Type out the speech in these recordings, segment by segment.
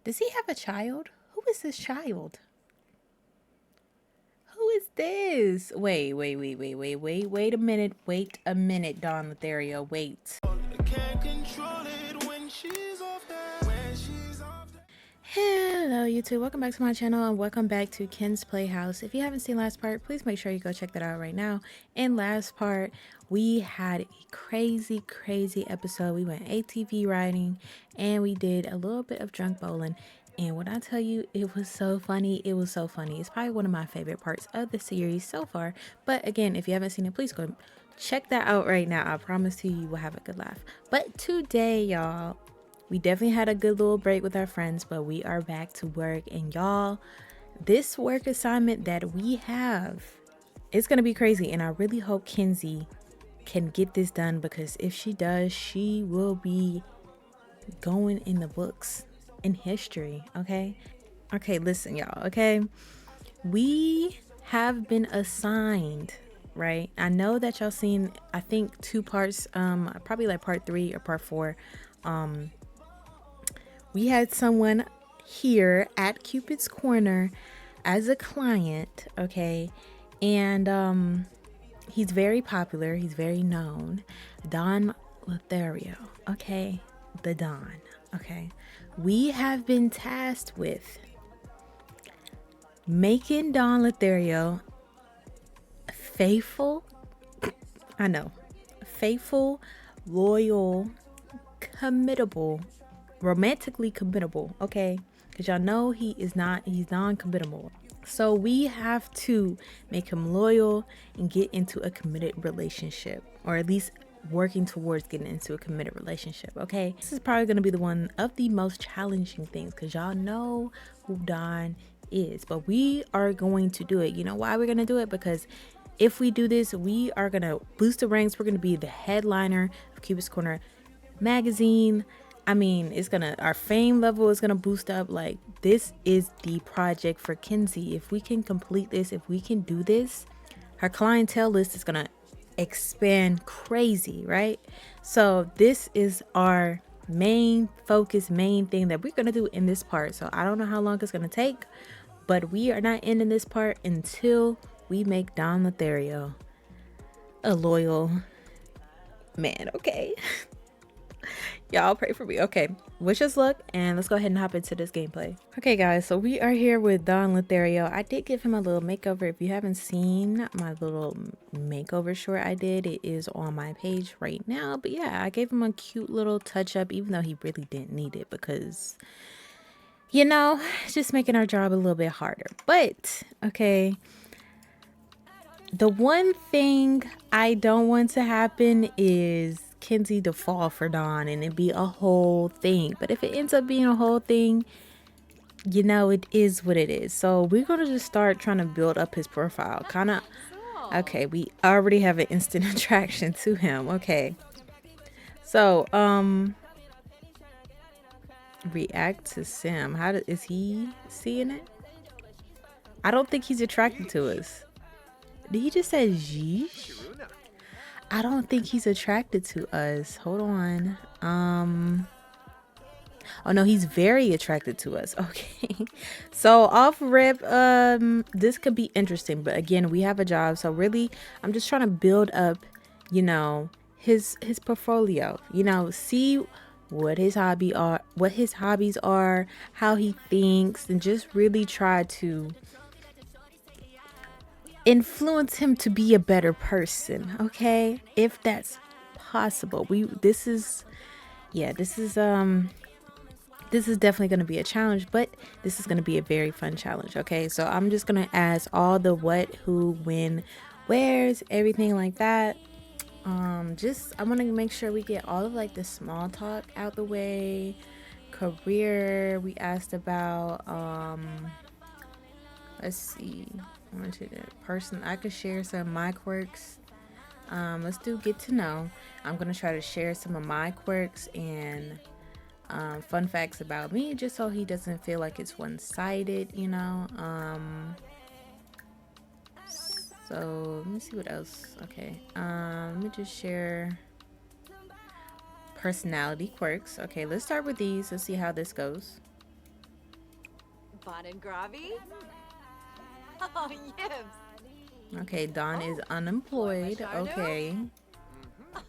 Does he have a child? Who is this child? Who is this? Wait a minute. Wait a minute, Don Lothario. Wait. Hello YouTube, welcome back to my channel and welcome back to Ken's Playhouse. If you haven't seen last part, please make sure you go check that out right now. In last part, we had a crazy episode. We went ATV riding and we did a little bit of drunk bowling. And when I tell you, it was so funny, it was so funny. It's probably one of my favorite parts of the series so far. But again, if you haven't seen it, please go check that out right now. I promise you will have a good laugh. But today, y'all, we definitely had a good little break with our friends, but we are back to work. And y'all, this work assignment that we have, it's going to be crazy. And I really hope Kenzie can get this done, because if she does, she will be going in the books, in history. Okay, listen, y'all. Okay, we have been assigned, right? I know that y'all seen, I think, 2 parts, probably like part 3 or part 4. We had someone here at Cupid's Corner as a client, okay? And he's very popular, he's very known. Don Lothario, okay? The Don, okay? We have been tasked with making Don Lothario faithful, faithful, loyal, committable, romantically committable, okay? Because y'all know he's non-committable. So we have to make him loyal and get into a committed relationship, or at least working towards getting into a committed relationship, okay? This is probably going to be the one of the most challenging things, because y'all know who Don is, but we are going to do it. You know why we're going to do it? Because if we do this, we are going to boost the ranks. We're going to be the headliner of Cupid's Corner magazine. I mean, our fame level is gonna boost up. Like, this is the project for Kenzie. If we can complete this, if we can do this, her clientele list is gonna expand crazy, right? So this is our main focus, main thing that we're gonna do in this part. So I don't know how long it's gonna take, but we are not ending this part until we make Don Lothario a loyal man, okay? Y'all pray for me. Okay, wish us luck, and let's go ahead and hop into this gameplay. Okay guys, so we are here with Don Lothario. I did give him a little makeover. If you haven't seen my little makeover short I did, it is on my page right now. But yeah, I gave him a cute little touch up, even though he really didn't need it, because, you know, it's just making our job a little bit harder. But okay, the one thing I don't want to happen is Kenzie to fall for Don and it be a whole thing. But if it ends up being a whole thing, you know, it is what it is. So we're gonna just start trying to build up his profile. Okay, we already have an instant attraction to him. Okay, so react to Sim. Is he seeing it? I don't think he's attracted to us. Did he just say yeesh? I don't think he's attracted to us. Hold on. Oh no, he's very attracted to us. Okay. So off rip, this could be interesting, but again, we have a job. So really, I'm just trying to build up, you know, his portfolio, you know, see what his hobbies are, how he thinks, and just really try to influence him to be a better person, okay? If that's possible. This is definitely going to be a challenge, but this is going to be a very fun challenge, okay? So I'm just going to ask all the what, who, when, where's, everything like that. I want to make sure we get all of like the small talk out the way. Career, we asked about, let's see, I want to the person I could share some of my quirks. Let's do get to know. I'm gonna try to share some of my quirks and fun facts about me, just so he doesn't feel like it's one-sided, you know. So let me see what else. Okay, let me just share personality quirks. Okay, let's start with these. Let's see how this goes. Bon and Gravi? Oh, yibs. Okay, Don is unemployed. Okay.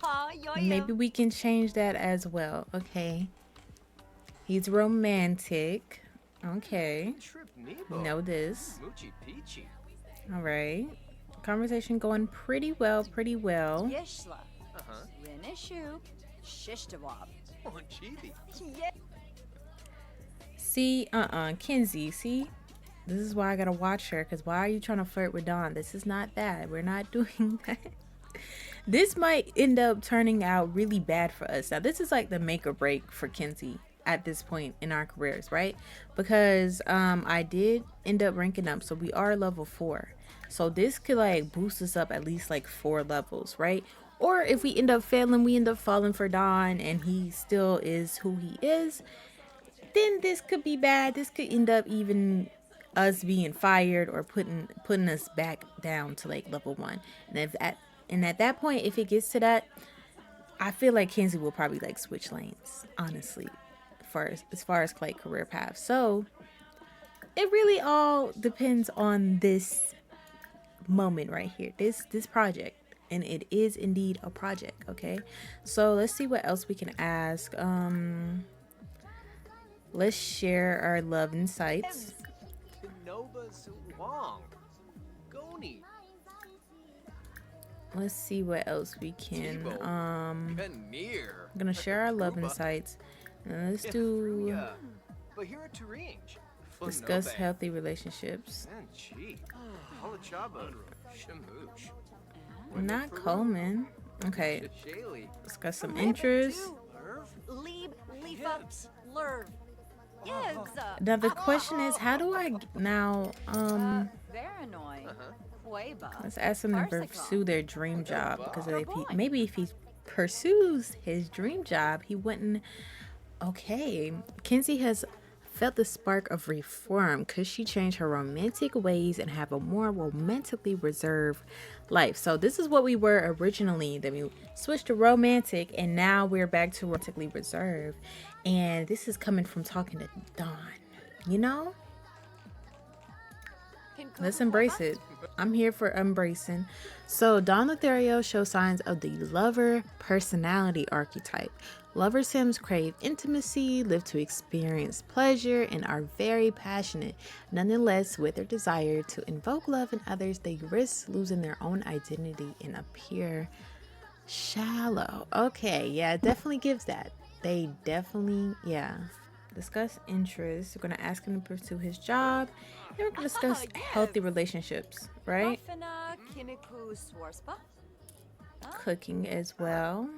Oh, yo, Maybe we can change that as well. Okay. He's romantic. Okay. We know this. All right. Conversation going pretty well, pretty well. Yishla. Rinishu. Shishtawab. See, Kenzie, see? This is why I gotta watch her, because why are you trying to flirt with Don? This is not that. We're not doing that. This might end up turning out really bad for us. Now, this is like the make or break for Kenzie at this point in our careers, right? Because I did end up ranking up, so we are level 4. So this could like boost us up at least like 4 levels, right? Or if we end up failing, we end up falling for Don and he still is who he is, then this could be bad. This could end up even us being fired or putting us back down to like level 1. And at that point, if it gets to that, I feel like Kenzie will probably like switch lanes, honestly, as far as like career path. So it really all depends on this moment right here, this project, and it is indeed a project. Okay, so let's see what else we can ask. Let's share our love insights. Let's see what else we can. I'm gonna share our love insights. And let's do discuss healthy relationships. Not Coleman. Okay. Discuss some interests. Now the question is, how do I now let's ask them to pursue their dream job, because maybe if he pursues his dream job, he wouldn't. Okay, Kenzie has felt the spark of reform. Could she change her romantic ways and have a more romantically reserved life? So this is what we were originally. Then we switched to romantic, and now we're back to romantically reserved. And this is coming from talking to Don. You know? Let's embrace it. I'm here for embracing. So Don Lothario shows signs of the lover personality archetype. Lover Sims crave intimacy, live to experience pleasure, and are very passionate. Nonetheless, with their desire to invoke love in others, they risk losing their own identity and appear shallow. Okay, yeah, it definitely gives that. They definitely, yeah. Discuss interests. We're going to ask him to pursue his job. Then we're going to discuss healthy relationships, right? Cooking as well.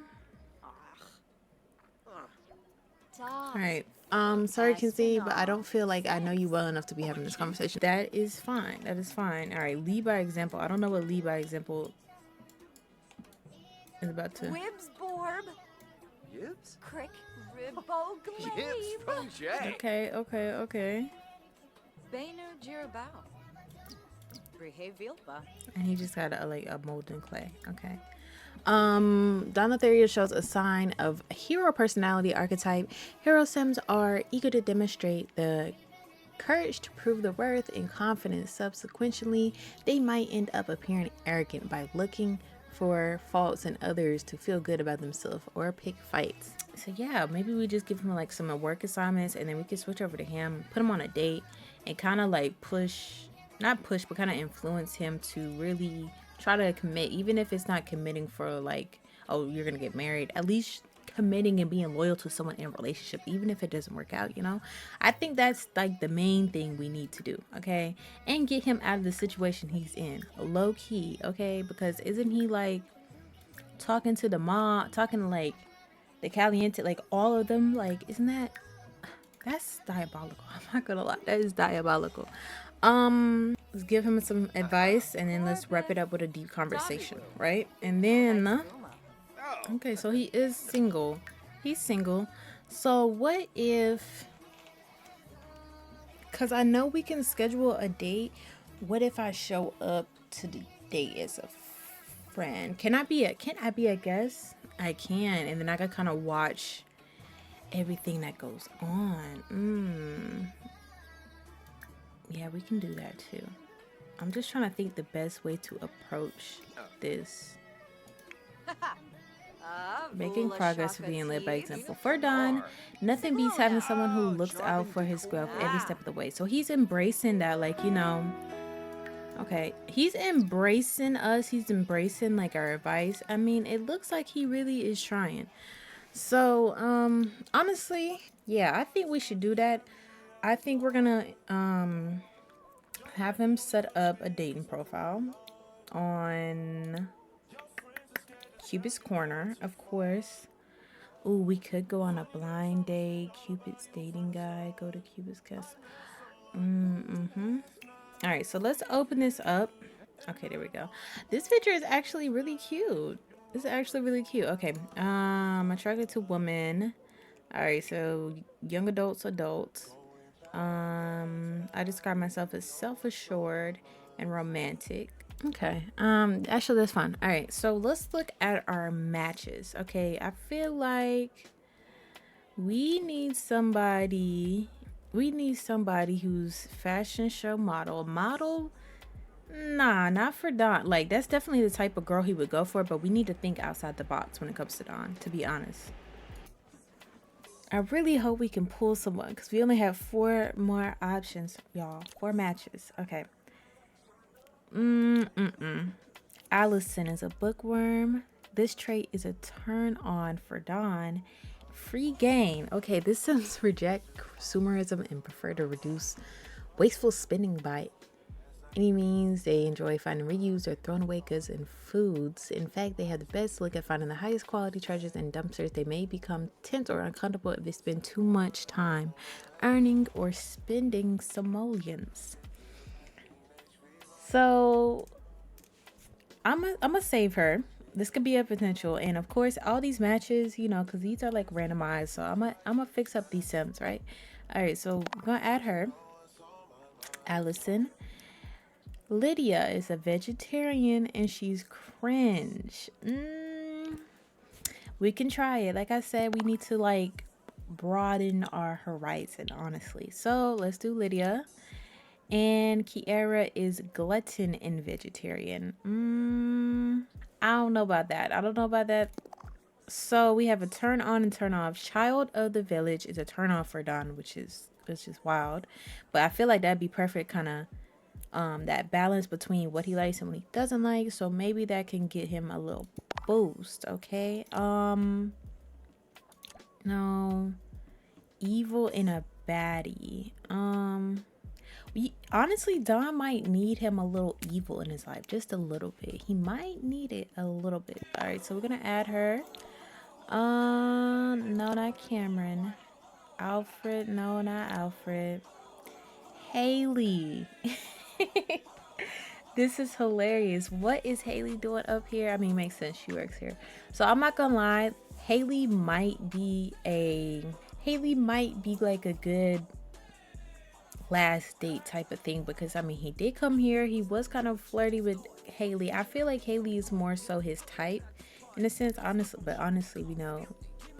All right. Sorry, Kenzie, but I don't feel like I know you well enough to be having this conversation. That is fine. That is fine. All right. Lead by example. I don't know what lead by example is about to. Wibs Borb. Yibs? Crick Ribbo Glaive. Okay. Benu Jirabao. Brihe Vilpa. And he just got a molten clay. Okay. Don Lothario shows a sign of hero personality archetype. Hero Sims are eager to demonstrate the courage to prove their worth and confidence. Subsequently, they might end up appearing arrogant by looking for faults in others to feel good about themselves or pick fights. So yeah, maybe we just give him like some work assignments, and then we can switch over to him, put him on a date, and kind of like not push, but kind of influence him to really try to commit, even if it's not committing for like, oh, you're gonna get married, at least committing and being loyal to someone in a relationship, even if it doesn't work out, you know. I think that's like the main thing we need to do, okay? And get him out of the situation he's in, low key, okay? Because isn't he like talking to the mom, talking to like the Caliente, like all of them, like, isn't that's diabolical. I'm not gonna lie, that is diabolical. Let's give him some advice, and then let's wrap it up with a deep conversation, right? And then okay, so he is single. He's single. So what if, because I know we can schedule a date, what if I show up to the date as a friend? Can I be a guest? I can, and then I can kind of watch everything that goes on. we can do that too. I'm just trying to think the best way to approach this. Making progress for being led by example. For Don, nothing beats having someone who looks out for his growth every step of the way. So he's embracing that, like, you know, okay, he's embracing us. He's embracing like our advice. I mean, it looks like he really is trying. So, honestly, yeah, I think we should do that. I think we're gonna have him set up a dating profile on Cupid's Corner, of course. Ooh, we could go on a blind date. Cupid's dating guide. Go to Cupid's cast. All right, so let's open this up. Okay, there we go. This picture is actually really cute. This is actually really cute. Okay, attracted to women. All right, so young adults. I describe myself as self-assured and romantic. Okay, actually that's fine. All right, so let's look at our matches. Okay, I feel like we need somebody who's fashion show model. Nah, not for Don. Like, that's definitely the type of girl he would go for, but we need to think outside the box when it comes to Don, to be honest. I really hope we can pull someone because we only have 4 more options, y'all. 4 matches. Okay. Allison is a bookworm. This trait is a turn on for Don. Free gain. Okay, this Sims reject consumerism and prefer to reduce wasteful spending by any means. They enjoy finding reused or thrown away goods and foods. In fact, they have the best look at finding the highest quality treasures in dumpsters. They may become tense or uncomfortable if they spend too much time earning or spending simoleons. So I'm gonna save her. This could be a potential, and of course all these matches, you know, because these are like randomized, so I'm gonna fix up these Sims, right? All right, so we're gonna add her. Allison. Lydia is a vegetarian and she's cringe. We can try it. Like I said, we need to like broaden our horizon, honestly. So let's do Lydia. And Kiara is glutton and vegetarian. I don't know about that. So we have a turn on and turn off. Child of the village is a turn off for Don, which is wild. But I feel like that'd be perfect, kind of that balance between what he likes and what he doesn't like. So maybe that can get him a little boost. Okay. No. Evil and a baddie. Honestly, Don might need him a little evil in his life, just a little bit. He might need it a little bit. All right, so we're gonna add her. No, not Cameron. Alfred, no, not Alfred. Haley. This is hilarious. What is Haley doing up here? I mean, it makes sense. She works here. So I'm not gonna lie. Haley might be like a good last date type of thing, because I mean, he did come here. He was kind of flirty with Haley. I feel like Haley is more so his type in a sense, honestly, we know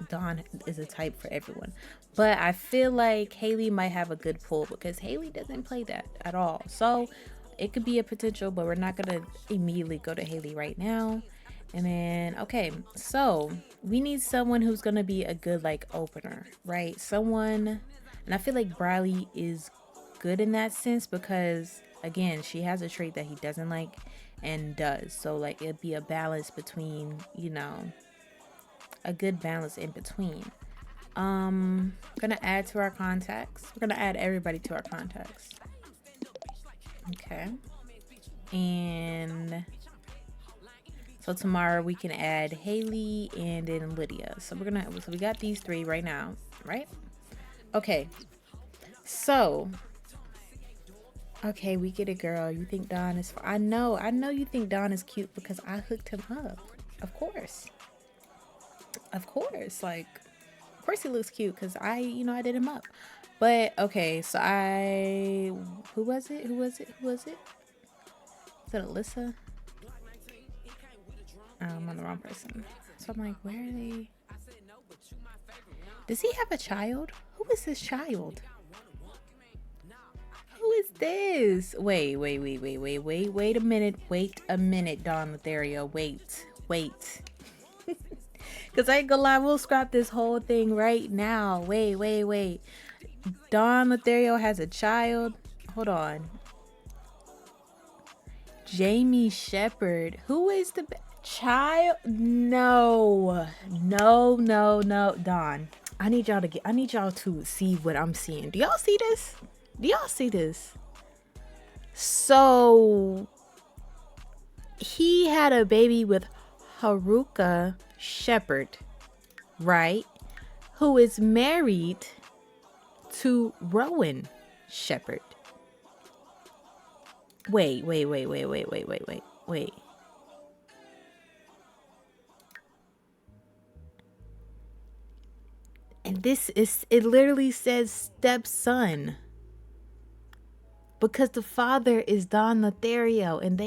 Don is a type for everyone. But I feel like Haley might have a good pull because Haley doesn't play that at all. So it could be a potential, but we're not gonna immediately go to Haley right now. And then, okay, so we need someone who's gonna be a good like opener, right? Someone, and I feel like Briley is good in that sense because again, she has a trait that he doesn't like and does. So like it'd be a balance between, you know, a good balance in between. Gonna add to our contacts. We're gonna add everybody to our contacts. Okay. And so tomorrow we can add Haley and then Lydia. So we got these 3 right now, right? Okay. So okay, we get it, girl. You think Don is I know you think Don is cute because I hooked him up. Of course. Like, of course he looks cute because I did him up. But okay, so who was it? Is it Alyssa? I'm on the wrong person. So I'm like, where are they? Does he have a child? Who is this child? Who is this? Wait a minute. Wait a minute, Don Lothario. Wait. Because I ain't gonna lie, we'll scrap this whole thing right now. Wait. Don Lothario has a child. Hold on. Jamie Shepherd. Who is the child? No. Don. I need y'all to see what I'm seeing. Do y'all see this? So he had a baby with Haruka Shepherd, right? Who is married to Rowan Shepherd. Wait. And it literally says stepson. Because the father is Don Lothario and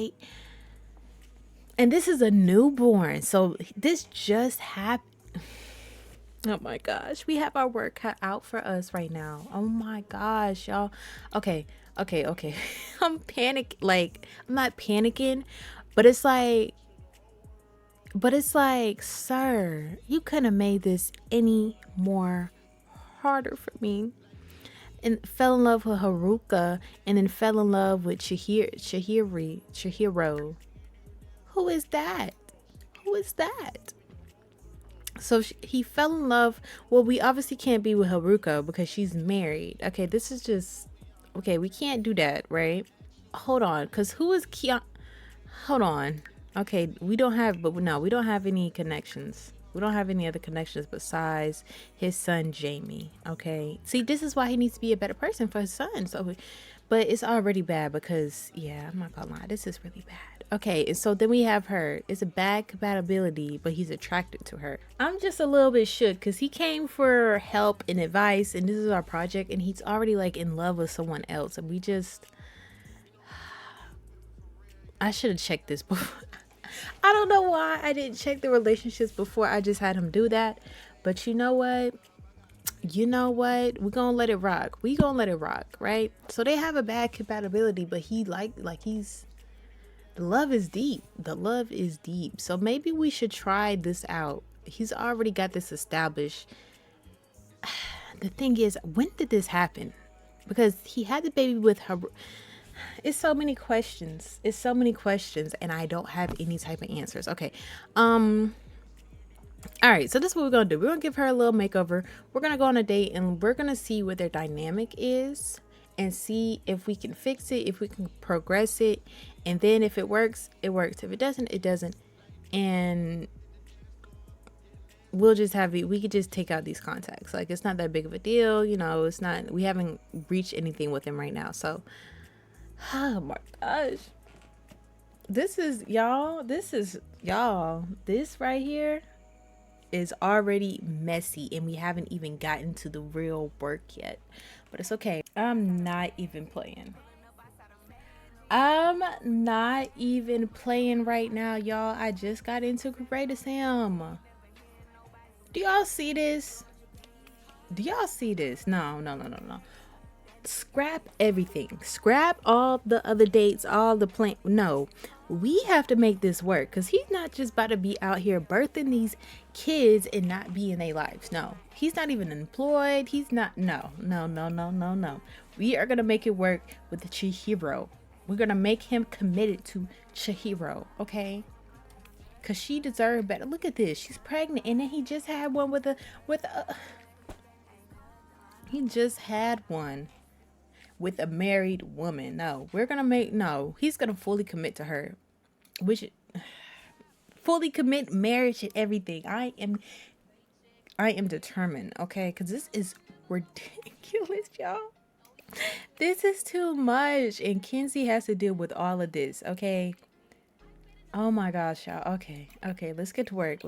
this is a newborn. So this just happened. Oh my gosh, we have our work cut out for us right now. Oh my gosh, y'all. Okay. I'm panic. Like, I'm not panicking, but it's like, sir, you couldn't have made this any more harder for me. And fell in love with Haruka, and then fell in love with Chihiro. Who is that? So he fell in love. Well, we obviously can't be with Haruka because she's married. Okay, this is just... Okay, we can't do that, right? Hold on, because who is Kian? Hold on. Okay, we don't have any connections. We don't have any other connections besides his son, Jamie. Okay. See, this is why he needs to be a better person for his son. So, but it's already bad because, yeah, I'm not gonna lie. This is really bad. Okay. And so then we have her. It's a bad compatibility, but he's attracted to her. I'm just a little bit shook because he came for help and advice, and this is our project, and he's already like in love with someone else. And I should have checked this before. I don't know why I didn't check the relationships before I just had him do that. But you know what? We're gonna let it rock. Right? So they have a bad compatibility, but the love is deep. So maybe we should try this out. He's already got this established. The thing is, when did this happen? Because he had the baby with her. It's so many questions, and I don't have any type of answers. Okay. All right, so this is what we're gonna do. We're gonna give her a little makeover. We're gonna go on a date, and we're gonna see what their dynamic is and see if we can fix it, if we can progress it, and then if it works, it works. If it doesn't, it doesn't. And we could just take out these contacts. Like, it's not that big of a deal, it's not, we haven't reached anything with him right now. So oh my gosh. This right here is already messy, and we haven't even gotten to the real work yet. But it's okay. I'm not even playing right now, y'all. I just got into Greatest Him. Do y'all see this? No. Scrap everything. Scrap all the other dates, all the plan. No, we have to make this work, because he's not just about to be out here birthing these kids and not be in their lives. No, he's not even employed. He's not. No. We are gonna make it work with the Chihiro. We're gonna make him committed to Chihiro, okay? Because she deserves better. Look at this. She's pregnant, and then he just had one with a married woman. He's gonna fully commit to her, fully commit marriage and everything. I am determined, okay? Because this is ridiculous, y'all. This is too much, and Kenzie has to deal with all of this, okay? Oh my gosh, y'all. Okay, let's get to work.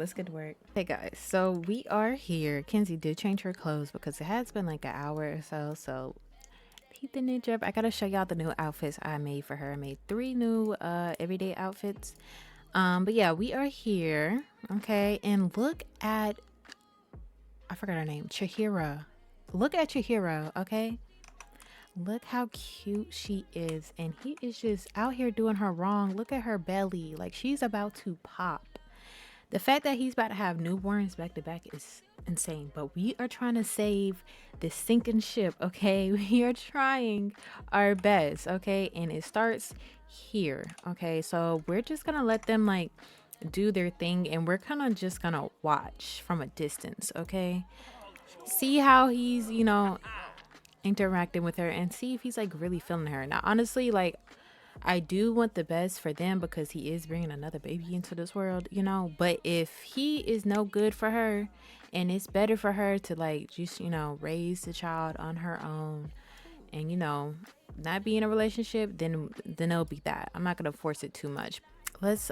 Hey guys, so we are here. Kenzie did change her clothes because it has been like an hour or so peep the new drip. I gotta show y'all the new outfits I made for her. I made 3 new everyday outfits. But yeah, we are here, okay? And look at, I forgot her name, Chihiro. Look at Chihiro, okay? Look how cute she is. And he is just out here doing her wrong. Look at her belly. Like she's about to pop. The fact that he's about to have newborns back to back is insane. But we are trying to save this sinking ship, okay? We are trying our best, okay? And it starts here, okay? So we're just gonna let them like do their thing and we're kind of just gonna watch from a distance, okay? See how he's, you know, interacting with her and see if he's like really feeling her. Now, honestly, like I do want the best for them because he is bringing another baby into this world, you know. But if he is no good for her and it's better for her to like just, you know, raise the child on her own and, you know, not be in a relationship, then it'll be that. I'm not gonna force it too much. Let's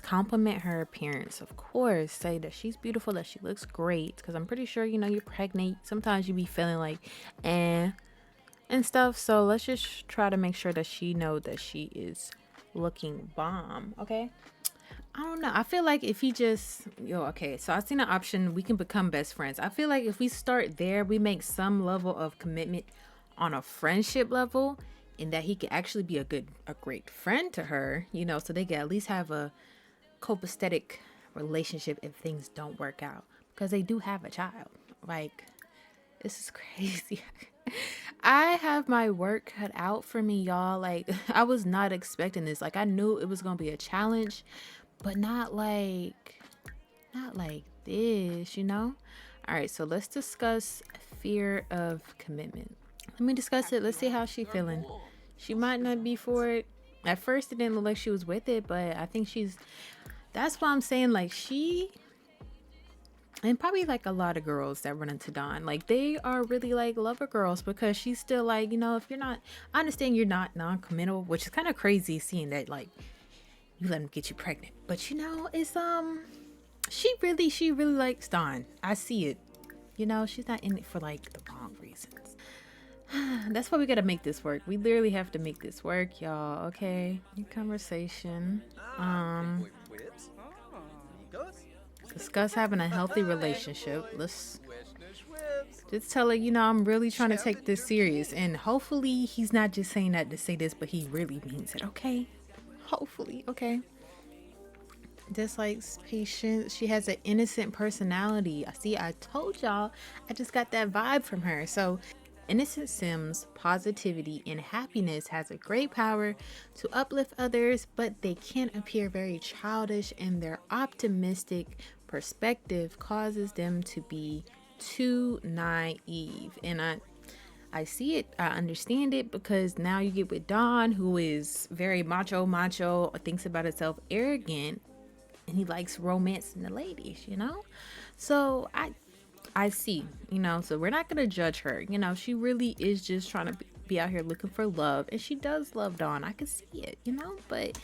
compliment her appearance, of course. Say that she's beautiful, that she looks great, because I'm pretty sure, you know, you're pregnant, sometimes you be feeling like and stuff. So let's just try to make sure that she know that she is looking bomb, okay? I don't know. I feel like if he just okay, so I seen an option, we can become best friends. I feel like if we start there, we make some level of commitment on a friendship level, and that he could actually be a great friend to her, you know, so they can at least have a copacetic relationship if things don't work out, because they do have a child. Like, this is crazy. I have my work cut out for me, y'all. Like, I was not expecting this. Like, I knew it was gonna be a challenge, but not like this, you know. All right, so let's discuss fear of commitment. Let me discuss it. Let's see how she feeling. She might not be for it. At first it didn't look like she was with it, but I think that's why I'm saying, like, she and probably like a lot of girls that run into Don, like they are really like lover girls, because she's still like, you know, if you're not, I understand you're not non-committal, which is kind of crazy seeing that like you let him get you pregnant, but you know, it's she really likes Don. I see it, you know. She's not in it for like the wrong reasons. That's why we gotta make this work. We literally have to make this work, y'all. Okay, new conversation. Discuss having a healthy relationship. Let's just tell her, you know, I'm really trying to take this serious, and hopefully he's not just saying that to say this, but he really means it. Okay, hopefully. Okay, just like patience. She has an innocent personality. I see, I told y'all, I just got that vibe from her. So innocent Sims, positivity and happiness has a great power to uplift others, but they can appear very childish, and their optimistic perspective causes them to be too naive. And I see it, I understand it, because now you get with Don, who is very macho, thinks about himself, arrogant, and he likes romance in the ladies, you know. So I see, you know, so we're not gonna judge her. You know, she really is just trying to be out here looking for love, and she does love Dawn. I can see it, you know, but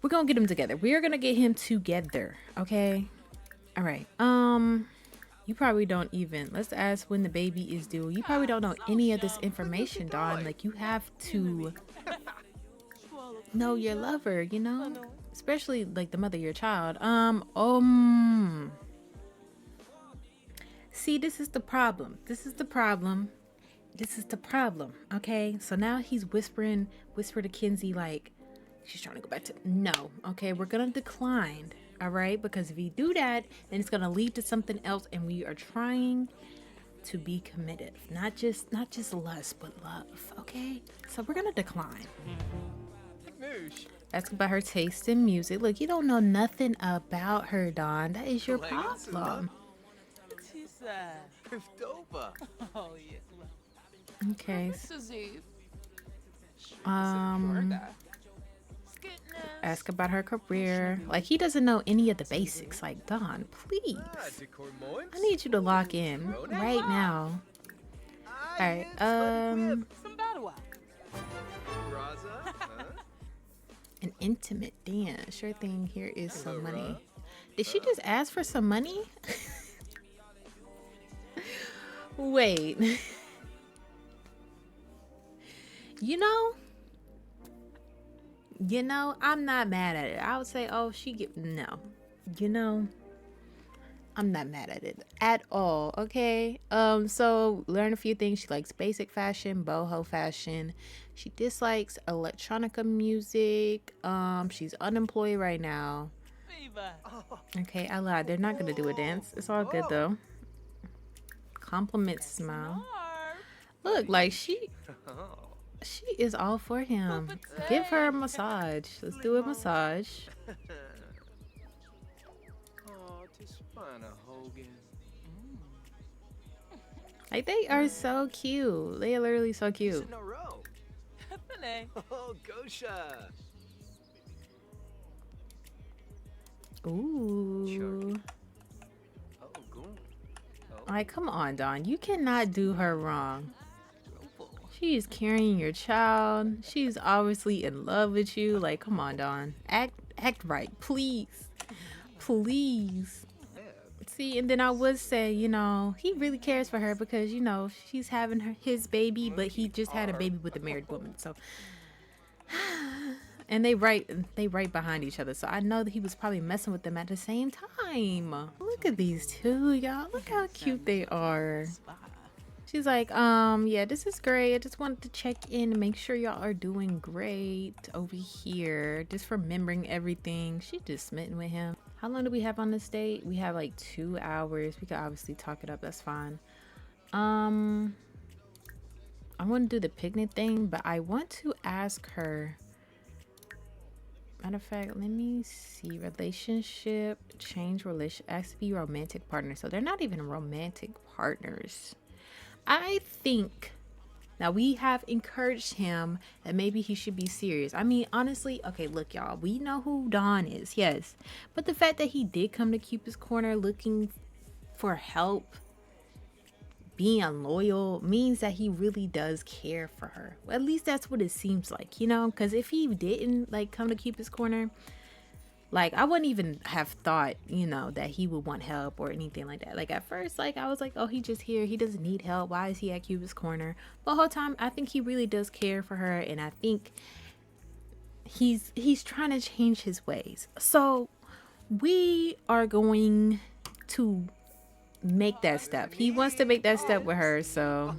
we're gonna get him together. We are gonna get him together, okay? All right. You probably don't even, let's ask when the baby is due. You probably don't know any of this information, Dawn. Like, you have to know your lover, you know, especially like the mother of your child. See, this is the problem. Okay, so now he's whisper to Kenzie, like she's trying to go back to, no, okay, we're gonna decline, all right, because if you do that, then it's gonna lead to something else, and we are trying to be committed, not just lust, but love, okay? So we're gonna decline. Ask about her taste in music. Look, you don't know nothing about her, Don. That is your problem. Okay. Ask about her career. Like, he doesn't know any of the basics. Like, Don, please. I need you to lock in right now. Alright, an intimate dance. Sure thing, here is some money. Did she just ask for some money? Wait. You know, I'm not mad at it. I would say, oh, she get, no. You know, I'm not mad at it at all. Okay. So learn a few things. She likes basic fashion, boho fashion. She dislikes electronica music. She's unemployed right now. Okay, I lied. They're not gonna do a dance. It's all good though. Compliment smile. Look, like she is all for him. Give her a massage. Let's do a massage. Like they are so cute. They are literally so cute. Ooh. Like, come on, Don. You cannot do her wrong. She is carrying your child. She's obviously in love with you. Like, come on, Don. Act right, please. Please. See, and then I would say, you know, he really cares for her because, you know, she's having his baby, but he just had a baby with a married woman. So, and they right behind each other. So I know that he was probably messing with them at the same time. Look at these two, y'all. Look how cute they are. She's like, yeah, this is great. I just wanted to check in and make sure y'all are doing great over here. Just remembering everything. She just smitten with him. How long do we have on this date? We have like 2 hours. We could obviously talk it up. That's fine. I want to do the picnic thing, but I want to ask her. Matter of fact, let me see. Relationship, change relation, ask to be romantic partners. So they're not even romantic partners. I think now we have encouraged him that maybe he should be serious. I mean, honestly, okay, look, y'all, we know who Don is, yes. But the fact that he did come to Cupid's corner looking for help, being unloyal, means that he really does care for her. Well, at least that's what it seems like, you know? Because if he didn't, like, come to Cupid's corner, like, I wouldn't even have thought, you know, that he would want help or anything like that. Like, at first, like, I was like, oh, he just here. He doesn't need help. Why is he at Cupid's corner? But the whole time, I think he really does care for her. And I think he's trying to change his ways. So, we are going to make that step. He wants to make that step with her. So,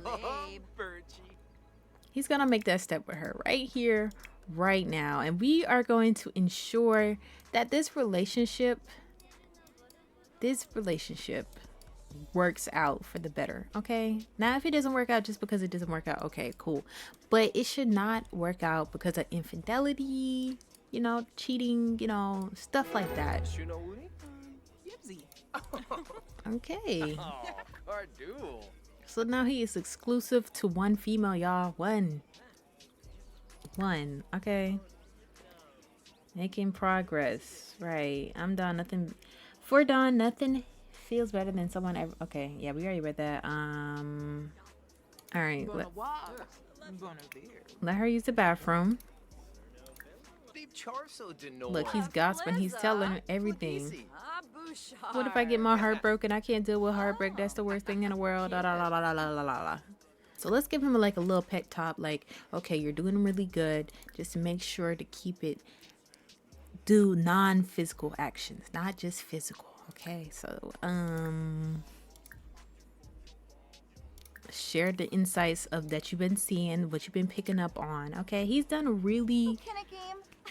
he's going to make that step with her right here, right now. And we are going to ensure that this relationship works out for the better. Okay, now if it doesn't work out just because it doesn't work out, okay, cool, but it should not work out because of infidelity, you know, cheating, you know, stuff like that. Okay, so now he is exclusive to one female, y'all. One. Okay, making progress. Right, I'm Don. Nothing for Don. Nothing feels better than someone ever. Okay, yeah, we already read that. All right, let her use the bathroom. Look, he's gossiping. He's telling her everything. What if I get my heart broken? I can't deal with heartbreak. That's the worst thing in the world. La, la, la, la, la, la, la, la. So let's give him like a little pep talk. Like, okay, you're doing really good. Just make sure to keep it. Do non-physical actions, not just physical. Okay, so share the insights of that you've been seeing, what you've been picking up on. Okay, he's done really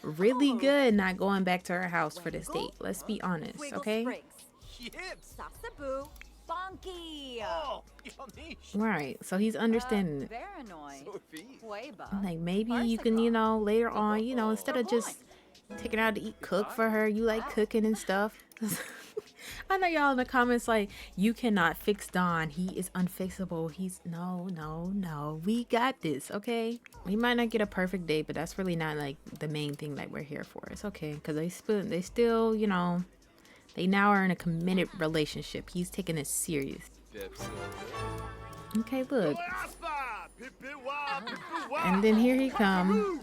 good not going back to her house for this date. Let's be honest. Okay, right, so he's understanding it. Like, maybe you can, you know, later on, you know, instead of just taking her out to eat, cook for her. You like cooking and stuff. I know y'all in the comments like, you cannot fix Don. He is unfixable. He's no. We got this, okay? We might not get a perfect date, but that's really not like the main thing that we're here for. It's okay, because they still, you know, they now are in a committed relationship. He's taking it serious. Okay, look. And then here he comes.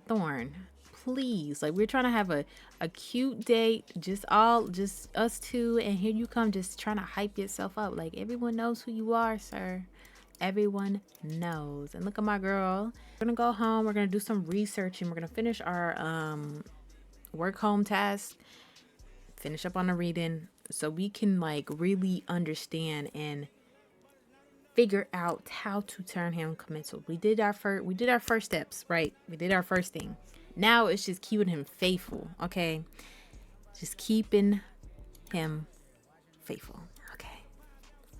Thorn, please, like, we're trying to have a cute date, just us two, and here you come just trying to hype yourself up. Like, everyone knows who you are, sir. Everyone knows. And look at my girl. We're gonna go home. We're gonna do some research and we're gonna finish our work home task, finish up on the reading so we can like really understand and figure out how to turn him committal. We did our first steps, right? We did our first thing. Now it's just keeping him faithful, okay? Just keeping him faithful. Okay.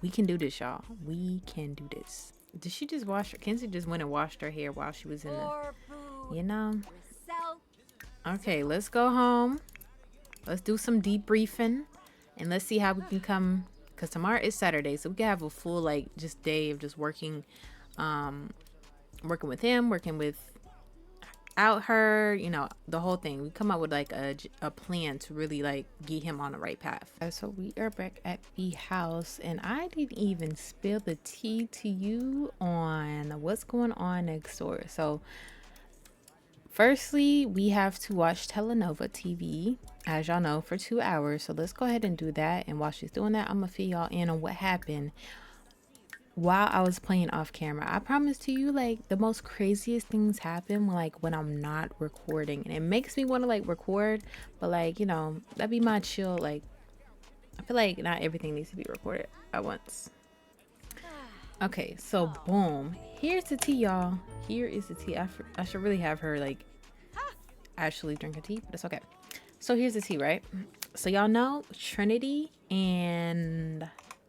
We can do this, y'all. We can do this. Did she just wash her? Kenzie just went and washed her hair while she was in the, you know? Okay, let's go home. Let's do some debriefing. And let's see how we can come, because tomorrow is Saturday. So we can have a full, like, just day of just working with him, working without her, you know, the whole thing. We come up with like a plan to really like get him on the right path. So we are back at the house, and I didn't even spill the tea to you on what's going on next door. So firstly, we have to watch Telenova TV, as y'all know, for 2 hours. So let's go ahead and do that. And while she's doing that, I'm gonna fill y'all in on what happened while I was playing off camera. I promise to you, like, the most craziest things happen when I'm not recording, and it makes me want to like record, but like, you know, that'd be my chill. Like, I feel like not everything needs to be recorded at once. Okay, so boom, here's the tea, y'all. Here is the tea. I should really have her like actually drink a tea, but it's okay. So here's the tea, right? So y'all know Trinity and,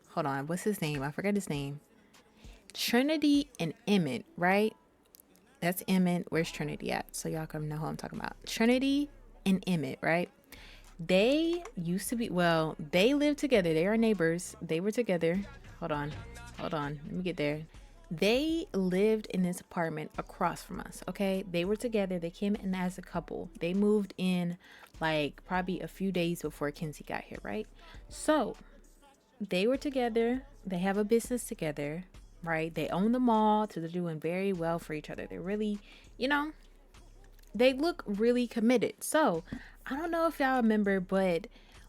hold on, what's his name? I forgot his name. Trinity and Emmett, right? That's Emmett. Where's Trinity at? So y'all can know who I'm talking about. Trinity and Emmett, right? They used to be, well, they lived together. They are neighbors. They were together. Hold on. Let me get there. They lived in this apartment across from us, okay? They were together. They came in as a couple. They moved in like probably a few days before Kenzie got here, right? So they were together. They have a business together, right? They own the mall, so they're doing very well for each other. They're really, you know, they look really committed. So I don't know if y'all remember, but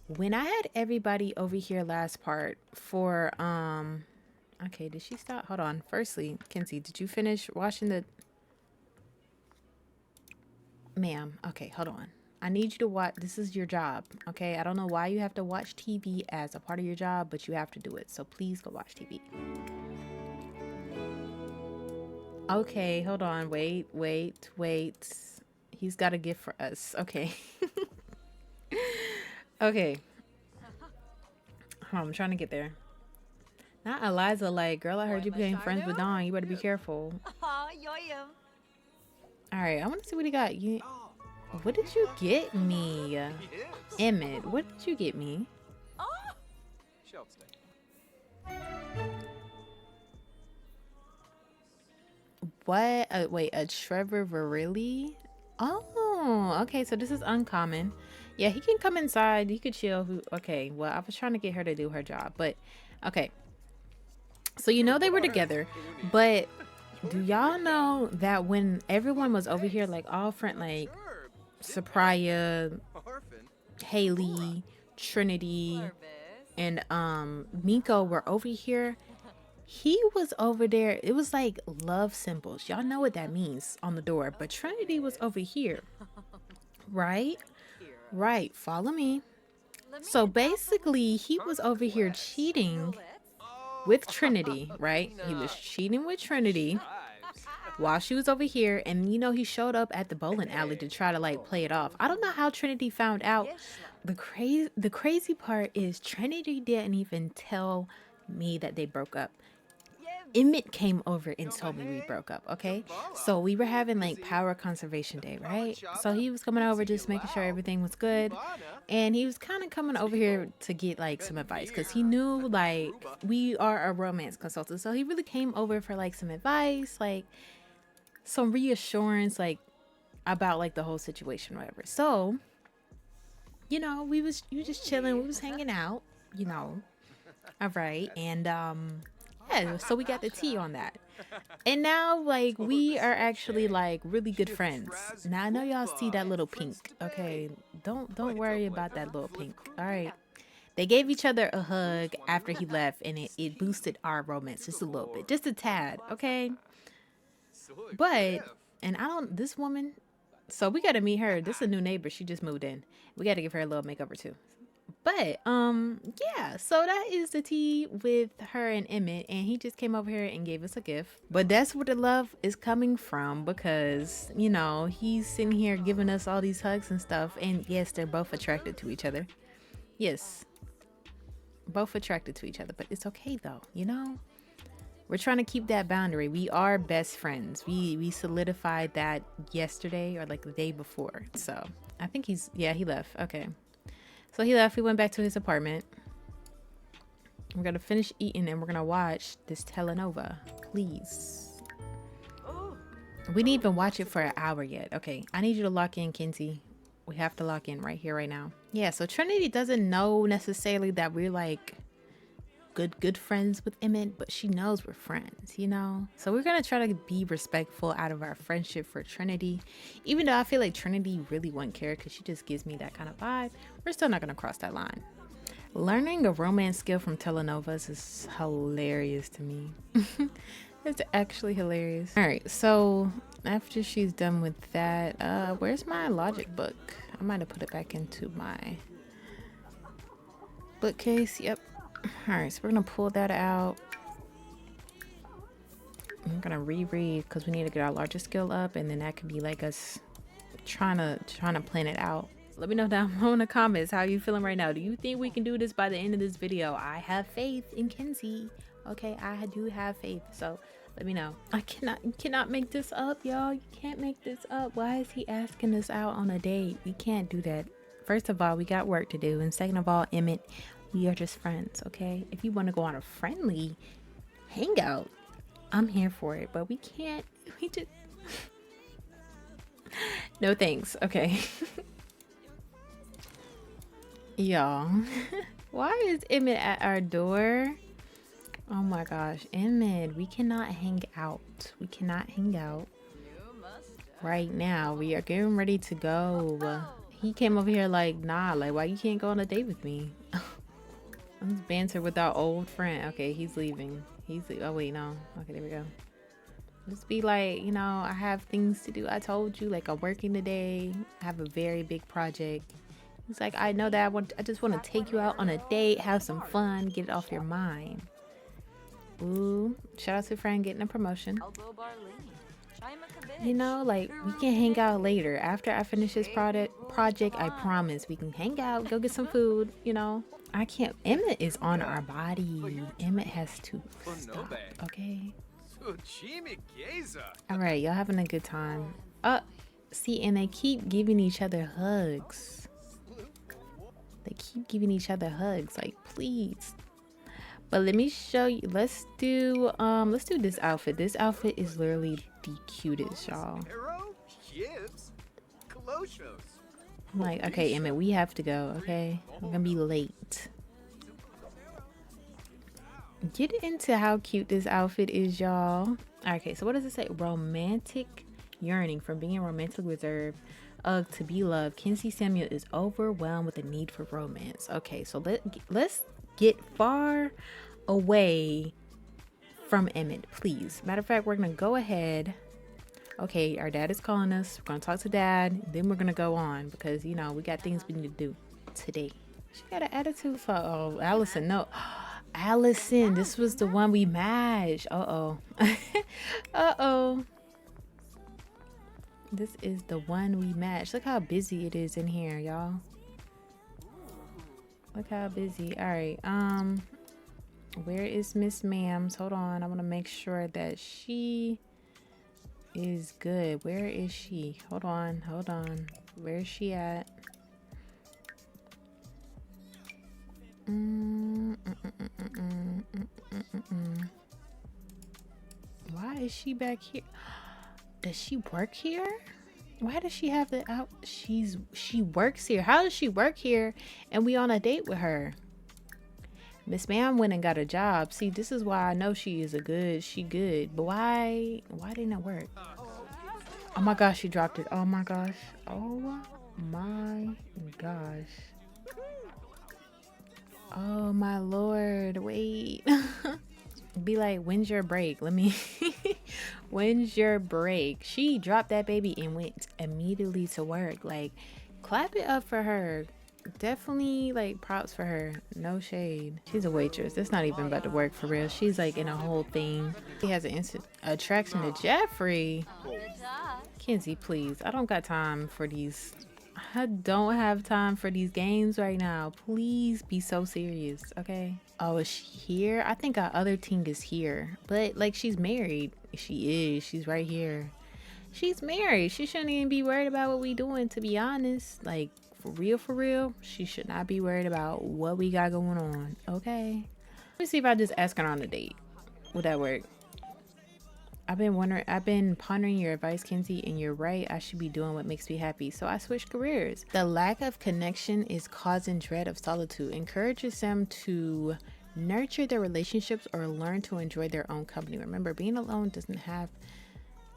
when I had everybody over here last part for okay, did she stop? Hold on. Firstly, Kenzie, did you finish washing the... Ma'am, okay, hold on. I need you to watch. This is your job, okay? I don't know why you have to watch TV as a part of your job, but you have to do it. So please go watch TV. Okay, hold on. Wait. He's got a gift for us. Okay. Okay. Hold on, I'm trying to get there. Not Eliza, like, girl, I heard you became friends with Don. You better be careful. All right, I want to see what he got. You, what did you get me? Emmett, what did you get me? What? Wait, a Trevor Verrilli? Oh, okay, so this is uncommon. Yeah, he can come inside. He could chill. Okay, well, I was trying to get her to do her job, but okay. So you know they were together, but do y'all know that when everyone was over here, like all friend, like Sopraya, Haley, Trinity, and Miko were over here, he was over there. It was like love symbols. Y'all know what that means on the door, but Trinity was over here, right? Right, follow me. So basically, he was over here cheating with Trinity, right? He was cheating with Trinity while she was over here, and you know, he showed up at the bowling alley to try to like play it off. I don't know how Trinity found out. The crazy part is Trinity didn't even tell me that they broke up. Emmett came over and told me we broke up, okay? So we were having like power conservation day, right? So he was coming over just making sure everything was good, and he was kind of coming over here to get like some advice, because he knew like we are a romance consultant. So he really came over for like some advice, like some reassurance, like about like the whole situation, whatever. So, you know, you just chilling, we was hanging out, you know. All right, and yeah, so we got the tea on that. And now, like, we are actually, like, really good friends. Now, I know y'all see that little pink, okay? Don't worry about that little pink, all right? They gave each other a hug after he left, and it boosted our romance just a little bit. Just a tad, okay? But, and this woman, so we got to meet her. This is a new neighbor. She just moved in. We got to give her a little makeover, too. But yeah, so that is the tea with her and Emmett, and he just came over here and gave us a gift. But that's where the love is coming from, because you know, he's sitting here giving us all these hugs and stuff, and yes, they're both attracted to each other. Yes, both attracted to each other, but it's okay though, you know. We're trying to keep that boundary. We are best friends. We solidified that yesterday or like the day before. So I think he left. Okay. So he left. We went back to his apartment. We're going to finish eating and we're going to watch this telenova. Please. We didn't even watch it for an hour yet. Okay. I need you to lock in, Kenzie. We have to lock in right here, right now. Yeah. So Trinity doesn't know necessarily that we're like good friends with Emmett, but she knows we're friends, you know. So we're gonna try to be respectful out of our friendship for Trinity, even though I feel like Trinity really wouldn't care because she just gives me that kind of vibe. We're still not gonna cross that line. Learning a romance skill from telenovas is hilarious to me. It's actually hilarious. All right, so after she's done with that, where's my logic book? I might have put it back into my bookcase. Yep. All right, so we're gonna pull that out. I'm gonna reread because we need to get our larger skill up, and then that could be like us trying to plan it out. Let me know down below in the comments how you feeling right now. Do you think we can do this by the end of this video? I have faith in Kenzie. Okay, I do have faith. So let me know. You cannot make this up, y'all. You can't make this up. Why is he asking us out on a date? We can't do that. First of all, we got work to do, and second of all, Emmett, we are just friends, okay? If you want to go on a friendly hangout, I'm here for it, but we can't. We just no thanks. Okay. Y'all, why is Emmett at our door? Oh my gosh, Emmett, we cannot hang out. We cannot hang out right now. We are getting ready to go. He came over here like, nah, like, why you can't go on a date with me? Let's banter with our old friend. Okay, he's leaving. Oh wait, no. Okay, there we go. Just be like, you know, I have things to do. I told you, like, I'm working today. I have a very big project. He's like, I know that. I just want to take you out on a date, have some fun, get it off your mind. Ooh, shout out to friend getting a promotion. You know, like, we can hang out later. After I finish this project, I promise we can hang out, go get some food, you know. I can't. Emmett is on our body. Emmett has to stop, okay? All right, y'all having a good time. See, and they keep giving each other hugs. They keep giving each other hugs, like, please. But let me show you. Let's do this outfit. This outfit is literally the cutest, y'all. I'm like, okay, Emmett, we have to go, okay? I'm gonna be late. Get into how cute this outfit is, y'all. Okay, so what does it say? Romantic yearning. From being romantically reserved to be loved, Kenzie Samuel is overwhelmed with the need for romance. Okay, so let's get far away from Emmett, please. Matter of fact, we're gonna go ahead. Okay, our dad is calling us. We're gonna talk to dad, then we're gonna go on because, you know, we got things we need to do today. She got an attitude for, oh, Allison, no. Allison, this was the one we matched. Uh-oh. Uh-oh. This is the one we matched. Look how busy it is in here, y'all. Look how busy. All right, where is Miss Ma'ams? Hold on, I want to make sure that she is good. Where is she? Hold on. Where is she at? Why is she back here? Does she work here? Why does she have the out? She works here. How does she work here and we on a date with her? Miss Ma'am went and got a job. See, this is why I know she good. But why didn't it work? Oh my gosh, she dropped it. Oh my gosh. Oh my gosh. Oh my Lord. Wait. Be like, when's your break? Let me when's your break? She dropped that baby and went immediately to work. Like, clap it up for her. definitely like props for her. No shade. She's a waitress. That's not even about to work for real. She's like in a whole thing. He has an instant attraction to Jeffrey. Kenzie, please. I don't got time for these. I don't have time for these games right now. Please be so serious, okay? Oh, is she here? I think our other team is here. But like she's married. She is. She's right here. She's married. She shouldn't even be worried about what we doing, to be honest. Like, for real, she should not be worried about what we got going on, okay? Let me see if I just ask her on a date. Would that work? I've been pondering your advice, Kenzie, and you're right. I should be doing what makes me happy. So I switched careers. The lack of connection is causing dread of solitude. Encourages them to nurture their relationships or learn to enjoy their own company. Remember, being alone doesn't have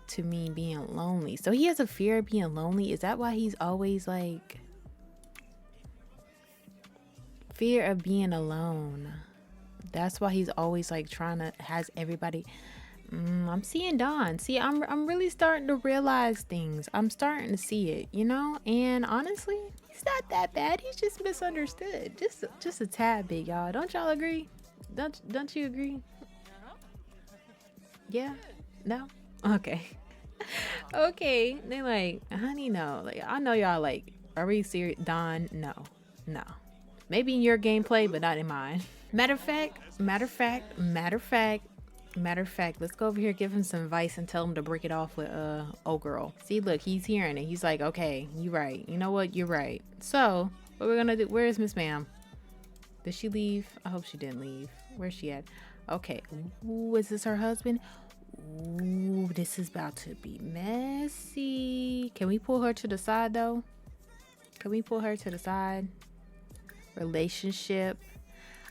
to mean being lonely. So he has a fear of being lonely. Is that why he's always like fear of being alone? That's why he's always like trying to has everybody. I'm seeing Don. See, I'm really starting to realize things. I'm starting to see it, you know? And honestly, he's not that bad. He's just misunderstood. Just a tad bit, y'all. Don't y'all agree? Don't you agree? Yeah? No? Okay. Okay. They like, honey, no. Like, I know y'all like, are we serious? Don, no. No. Maybe in your gameplay, but not in mine. Matter of fact, let's go over here, give him some advice and tell him to break it off with old girl. See, look, he's hearing it. He's like, okay, you're right. You know what? You're right. So what we're gonna do, where is Miss Ma'am? Did she leave? I hope she didn't leave. Where's she at? Okay. Ooh, is this her husband? Ooh, this is about to be messy. Can we pull her to the side though? Can we pull her to the side? Relationship.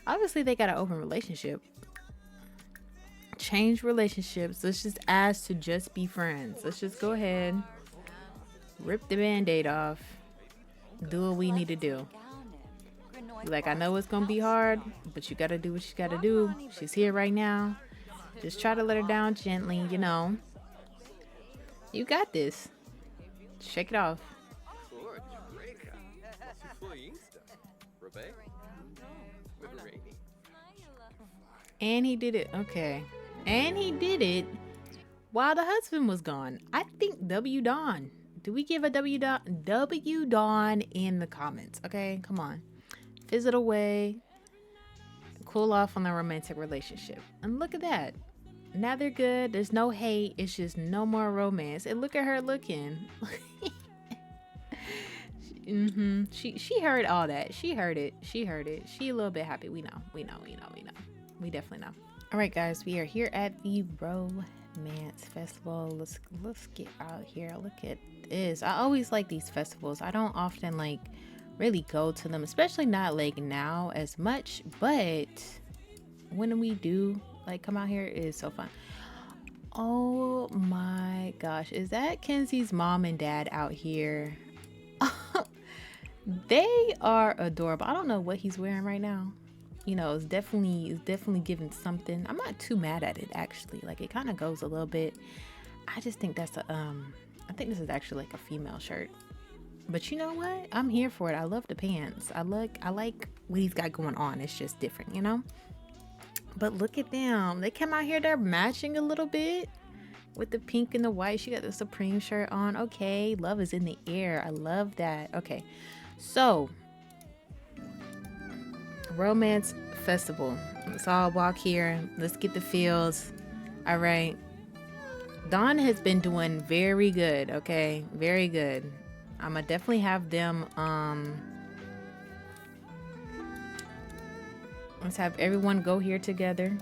Obviously they got an open relationship. Change relationships. Let's just ask to just be friends. Let's just go ahead, rip the band-aid off, do what we need to do. Like, I know it's gonna be hard, but you gotta do what you gotta do. She's here right now. Just try to let her down gently, you know. You got this. Shake it off. And he did it. Okay. And he did it while the husband was gone. I think W Dawn. Do we give a W Dawn in the comments? Okay, come on. Fizzle away. Cool off on the romantic relationship. And look at that. Now they're good. There's no hate. It's just no more romance. And look at her looking. She heard all that. She heard it. She a little bit happy. We know. We definitely know. All right, guys, we are here at the Romance Festival. Let's get out here. Look at this. I always like these festivals. I don't often like really go to them, especially not like now as much, but when we do like come out here, it is so fun. Oh my gosh, is that Kenzie's mom and dad out here? They are adorable. I don't know what he's wearing right now. You know, it's definitely giving something. I'm not too mad at it, actually. Like, it kind of goes a little bit. I just think that's a I think this is actually like a female shirt. But you know what? I'm here for it. I love the pants. I like what he's got going on. It's just different, you know? But look at them. They come out here, they're matching a little bit with the pink and the white. She got the Supreme shirt on. Okay, love is in the air. I love that. Okay, so Romance Festival. Let's all walk here. Let's get the feels. All right. Don has been doing very good. Okay, very good. I'm gonna definitely have them. Let's have everyone go here together.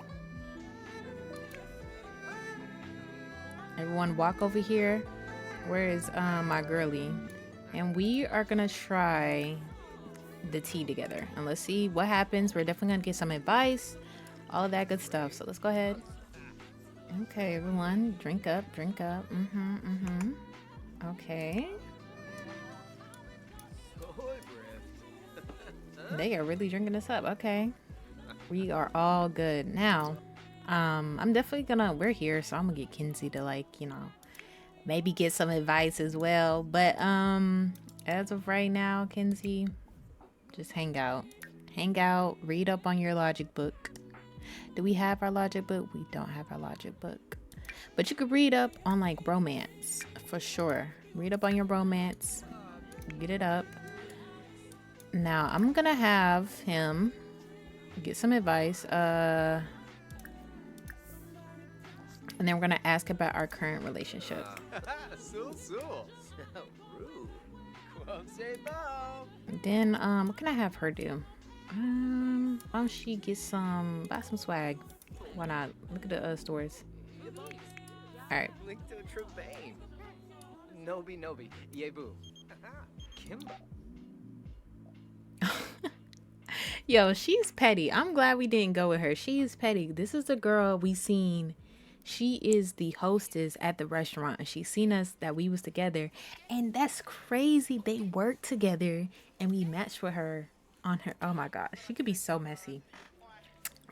Everyone walk over here. Where is my girly? And we are gonna try the tea together, and let's see what happens. We're definitely gonna get some advice, all of that good stuff. So let's go ahead. Okay, everyone, drink up. Okay, they are really drinking this up. Okay, we are all good now. I'm definitely gonna, we're here, so I'm gonna get Kenzie to, like, you know, maybe get some advice as well. But as of right now, Kenzie, Just hang out. Hang out, read up on your logic book. Do we have our logic book? We don't have our logic book. But you could read up on like romance for sure. Read up on your romance. Get it up. Now I'm gonna have him get some advice. And then we're gonna ask about our current relationship. Then what can I have her do? Why don't she get buy some swag? Why not? Look at the stores. All right. Nobi, Yebu. Kimba. Yo, she's petty. I'm glad we didn't go with her. She is petty. This is the girl we seen. She is the hostess at the restaurant, and she seen us that we was together, and that's crazy. They worked together, and we matched with her on her. Oh my gosh, she could be so messy.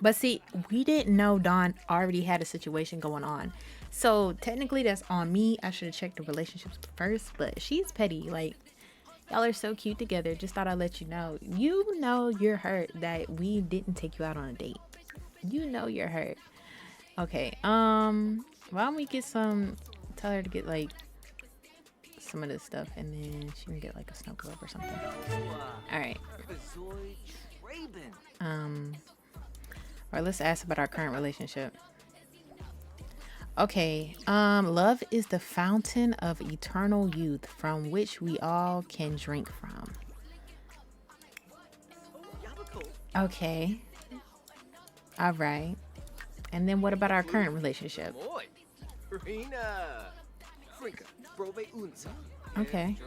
But see, we didn't know Don already had a situation going on, so technically that's on me. I should have checked the relationships first. But she's petty. Like, y'all are so cute together. Just thought I'd let you know. You know you're hurt that we didn't take you out on a date. You know you're hurt. Okay, why don't we get tell her to get like some of this stuff, and then she can get like a snow globe or something. All right. Or let's ask about our current relationship. Okay, love is the fountain of eternal youth from which we all can drink from. Okay. All right. And then what about our current relationship? Okay.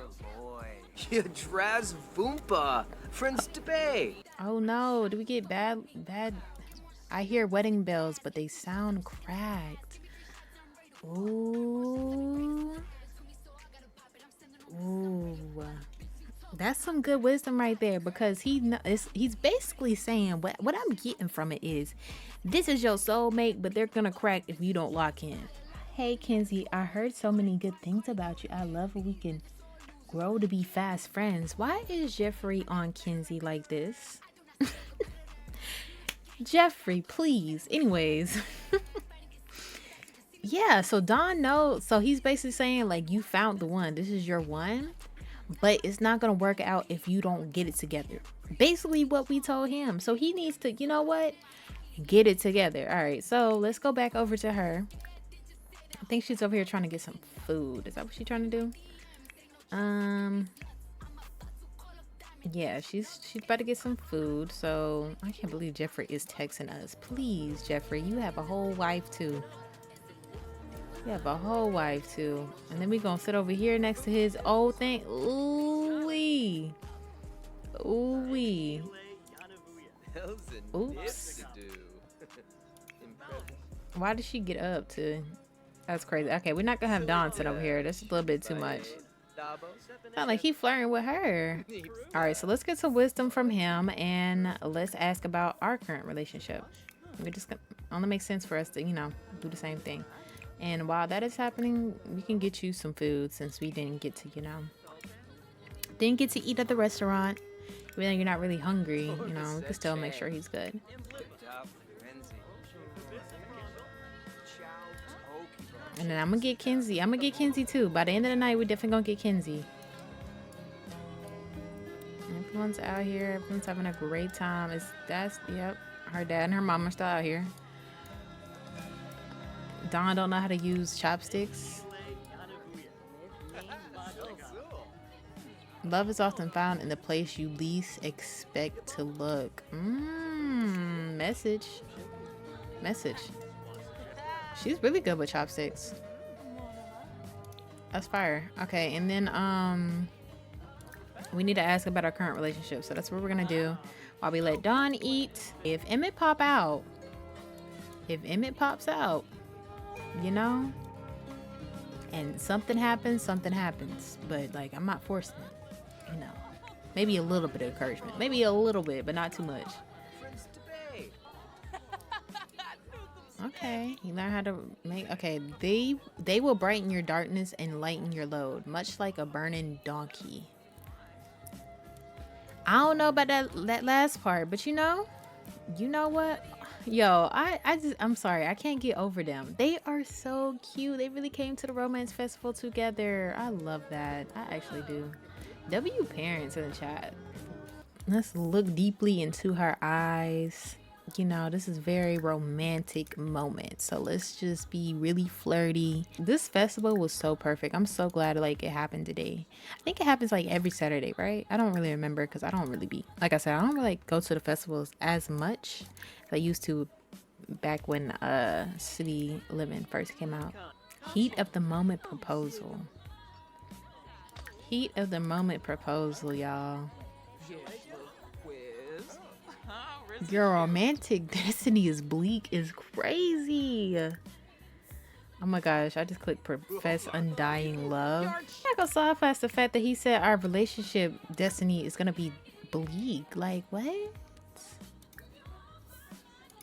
Oh no, do we get bad? I hear wedding bells, but they sound cracked. Ooh. That's some good wisdom right there, because he's basically saying what I'm getting from it is, this is your soulmate, but they're gonna crack if you don't lock in. Hey Kenzie, I heard so many good things about you. I love when we can grow to be fast friends. Why is Jeffrey on Kenzie like this? Jeffrey, please. Anyways. Yeah, so Don knows. So he's basically saying like, you found the one. This is your one. But it's not going to work out if you don't get it together. Basically what we told him. So he needs to, you know what? Get it together. All right, so let's go back over to her. I think she's over here trying to get some food. Is that what she's trying to do? Yeah, she's about to get some food. So I can't believe Jeffrey is texting us. Please, Jeffrey, you have a whole wife too. You have a whole wife too. And then we gonna sit over here next to his old thing. Ooh-wee. Ooh-wee. Oops. Why did she get up to? That's crazy. Okay, we're not gonna have Don sit over here. That's a little bit too much. Not like he flirting with her. All right, so let's get some wisdom from him, and let's ask about our current relationship. We just only makes sense for us to, you know, do the same thing. And while that is happening, we can get you some food, since we didn't get to, you know, didn't get to eat at the restaurant. Even though you're not really hungry, you know, we can still make sure he's good. And then I'm gonna get Kenzie. I'm gonna get Kenzie too. By the end of the night, we're definitely gonna get Kenzie. Everyone's out here. Everyone's having a great time. Yep. Her dad and her mom are still out here. Don don't know how to use chopsticks. Love is often found in the place you least expect to look. Message. She's really good with chopsticks. That's fire. Okay, and then we need to ask about our current relationship. So that's what we're gonna do while we let Don eat. If Emmett pops out, you know, and something happens. But like, I'm not forcing it, you know. Maybe a little bit of encouragement. Maybe a little bit, but not too much. Okay, you learn how to make. Okay, they will brighten your darkness and lighten your load, much like a burning donkey. I don't know about that last part, but you know what? Yo, I'm sorry, I can't get over them. They are so cute. They really came to the romance festival together. I love that. I actually do. W parents in the chat. Let's look deeply into her eyes. You know, this is very romantic moment. So let's just be really flirty. This festival was so perfect. I'm so glad like it happened today. I think it happens like every Saturday, right? I don't really remember because I don't really be, like I said, I don't really like, go to the festivals as much as I used to back when City Living first came out. Heat of the moment proposal. Heat of the moment proposal, y'all. Your romantic destiny is bleak is crazy. Oh my gosh, I just clicked profess undying love. I'm not gonna saw past the fact that he said our relationship destiny is gonna be bleak. Like what?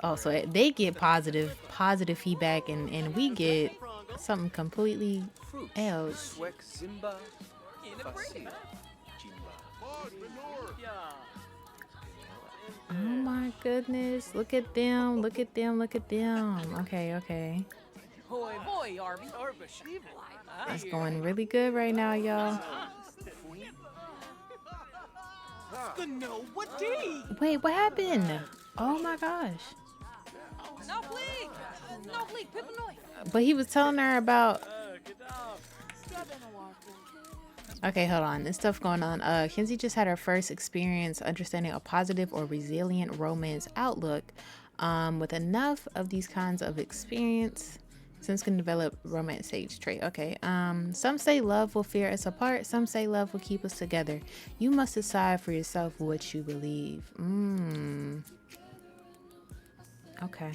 Oh, so they get positive feedback and we get something completely else. Oh my goodness, look at them, look at them, look at them. Okay. It's going really good right now, y'all. Wait, what happened? Oh my gosh. But he was telling her about... Okay, hold on. There's stuff going on. Kenzie just had her first experience understanding a positive or resilient romance outlook. With enough of these kinds of experience, since can develop romance stage trait. Okay. Some say love will tear us apart. Some say love will keep us together. You must decide for yourself what you believe. Okay.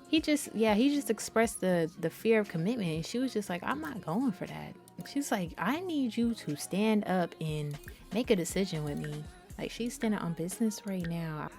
He just expressed the fear of commitment. And she was just like, I'm not going for that. She's like, I need you to stand up and make a decision with me. Like, she's standing on business right now.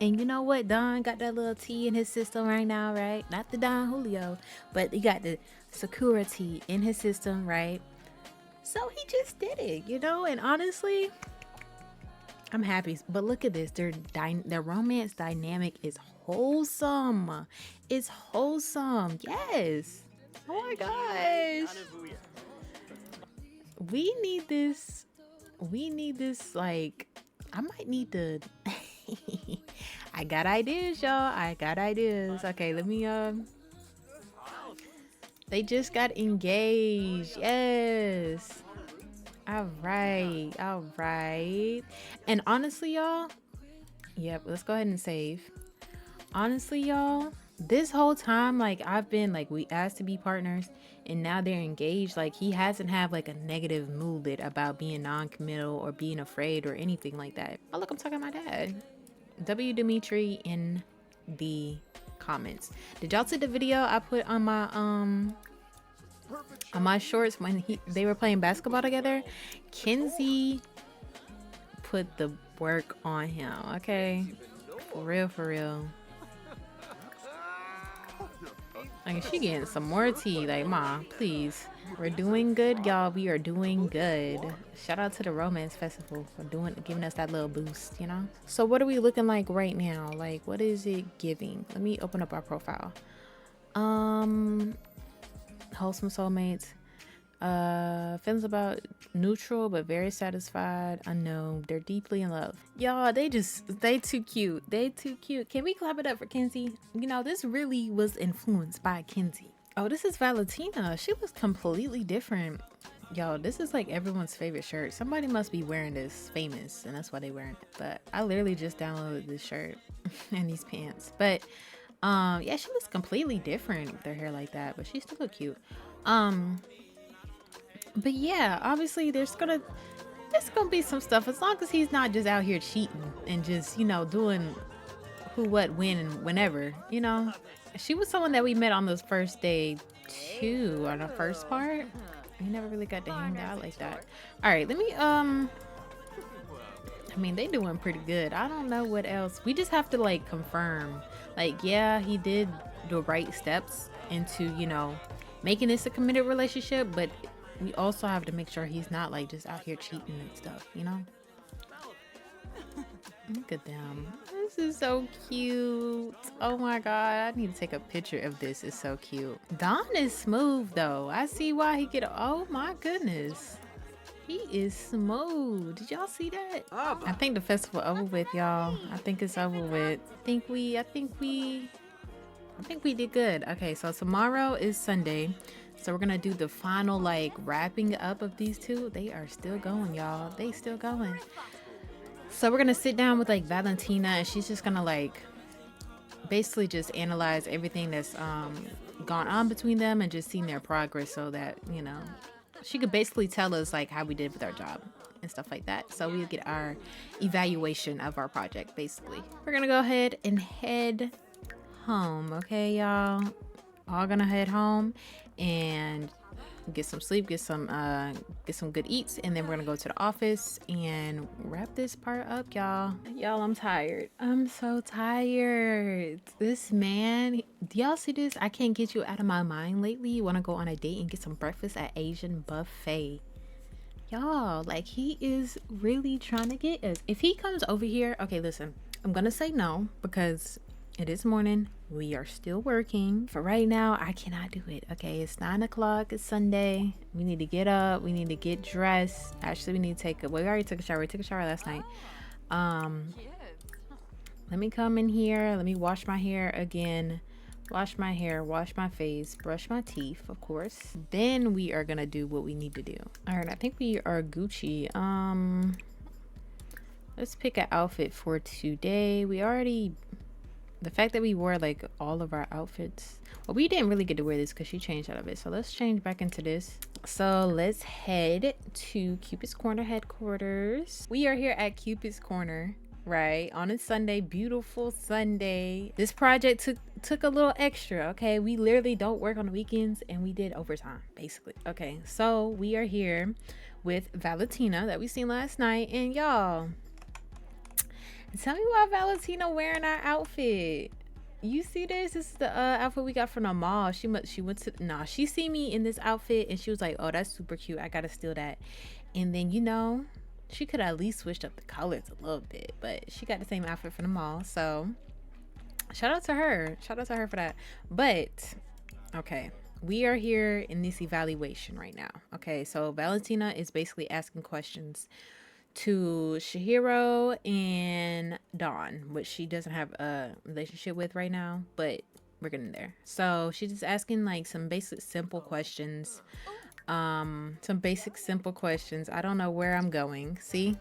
And you know what? Don got that little T in his system right now, right? Not the Don Julio, but he got the Sakura T in his system, right? So he just did it, you know? And honestly, I'm happy. But look at this. Their romance dynamic is wholesome. It's wholesome. Yes. Oh my gosh. We need this. Like, I might need to... I got ideas, y'all. I got ideas. Okay, let me they just got engaged. Yes. All right. And honestly, y'all, yep, let's go ahead and save. Honestly, y'all, this whole time, like, I've been like, we asked to be partners and now they're engaged. Like, he hasn't had like a negative mood about being non-committal or being afraid or anything like that. Oh, look, I'm talking to my dad. W Dimitri in the comments. Did y'all see the video I put on my shorts when they were playing basketball together? Kenzie put the work on him. Okay, for real. Like, she getting some more tea. Like, ma, please. We're doing good, y'all. We are doing good. Shout out to the romance festival for giving us that little boost, you know? So what are we looking like right now? Like, what is it giving? Let me open up our profile. Wholesome soulmates. Feelings about neutral but very satisfied. Unknown. They're deeply in love. Y'all, they too cute. They too cute. Can we clap it up for Kenzie? You know, this really was influenced by Kenzie. Oh, this is Valentina. She was completely different. Yo, this is like everyone's favorite shirt. Somebody must be wearing this, famous, and that's why they wearing it. But I literally just downloaded this shirt and these pants. But yeah, she was completely different with her hair like that, but she still looked cute. But yeah, obviously there's gonna be some stuff, as long as he's not just out here cheating and just, you know, doing who, what, when, and whenever, you know. She was someone that we met on this first day too, on the first part. We never really got to hang out like that. All right, let me I mean, they doing pretty good. I don't know what else. We just have to like confirm. Like, yeah, he did the right steps into, you know, making this a committed relationship, but we also have to make sure he's not like just out here cheating and stuff, you know? Look at them. This is so cute. Oh my god, I need to take a picture of this. It's so cute. Don is smooth though. I see why he get. Oh my goodness. He is smooth. Did y'all see that? I think the festival over with, y'all. I think it's over with. I think we did good. Okay, so tomorrow is Sunday. So we're gonna do the final like wrapping up of these two. They are still going, y'all. They still going. So we're gonna sit down with like Valentina, and she's just gonna like basically just analyze everything that's gone on between them and just seeing their progress, so that, you know, she could basically tell us like how we did with our job and stuff like that. So we'll get our evaluation of our project. Basically, we're gonna go ahead and head home. Okay, y'all, all gonna head home and get some sleep, get some good eats, and then we're gonna go to the office and wrap this part up, y'all. I'm tired. I'm so tired. This man, do y'all see this? I can't get you out of my mind lately. You want to go on a date and get some breakfast at Asian buffet, y'all. Like, he is really trying to get us. If he comes over here, okay, listen, I'm gonna say no because it is morning. We are still working. For right now, I cannot do it. Okay, it's 9 o'clock. It's Sunday. We need to get up. We need to get dressed. Actually, we need to take a, well, we already took a shower. We took a shower last night. Let me come in here. Let me wash my hair again. Wash my hair, wash my face, brush my teeth, of course. Then we are gonna do what we need to do. All right, I think we are Gucci. Let's pick an outfit for today. We already, the fact that we wore like all of our outfits, well, we didn't really get to wear this because she changed out of it, so let's change back into this. So let's head to Cupid's Corner headquarters. We are here at Cupid's Corner, right, on a Sunday, beautiful Sunday. This project took a little extra. Okay, we literally don't work on the weekends and we did overtime basically. Okay, so we are here with Valentina that we seen last night, and y'all, tell me why Valentina wearing our outfit. You see this? This is the outfit we got from the mall. She went to, nah, she see me in this outfit and she was like, oh, that's super cute, I gotta steal that. And then, you know, she could at least switched up the colors a little bit, but she got the same outfit from the mall. So shout out to her. Shout out to her for that. But okay, we are here in this evaluation right now. Okay, so Valentina is basically asking questions to Chihiro and Don, which she doesn't have a relationship with right now, but we're getting there. So she's just asking like some basic simple questions. Some basic simple questions. I don't know where I'm going. See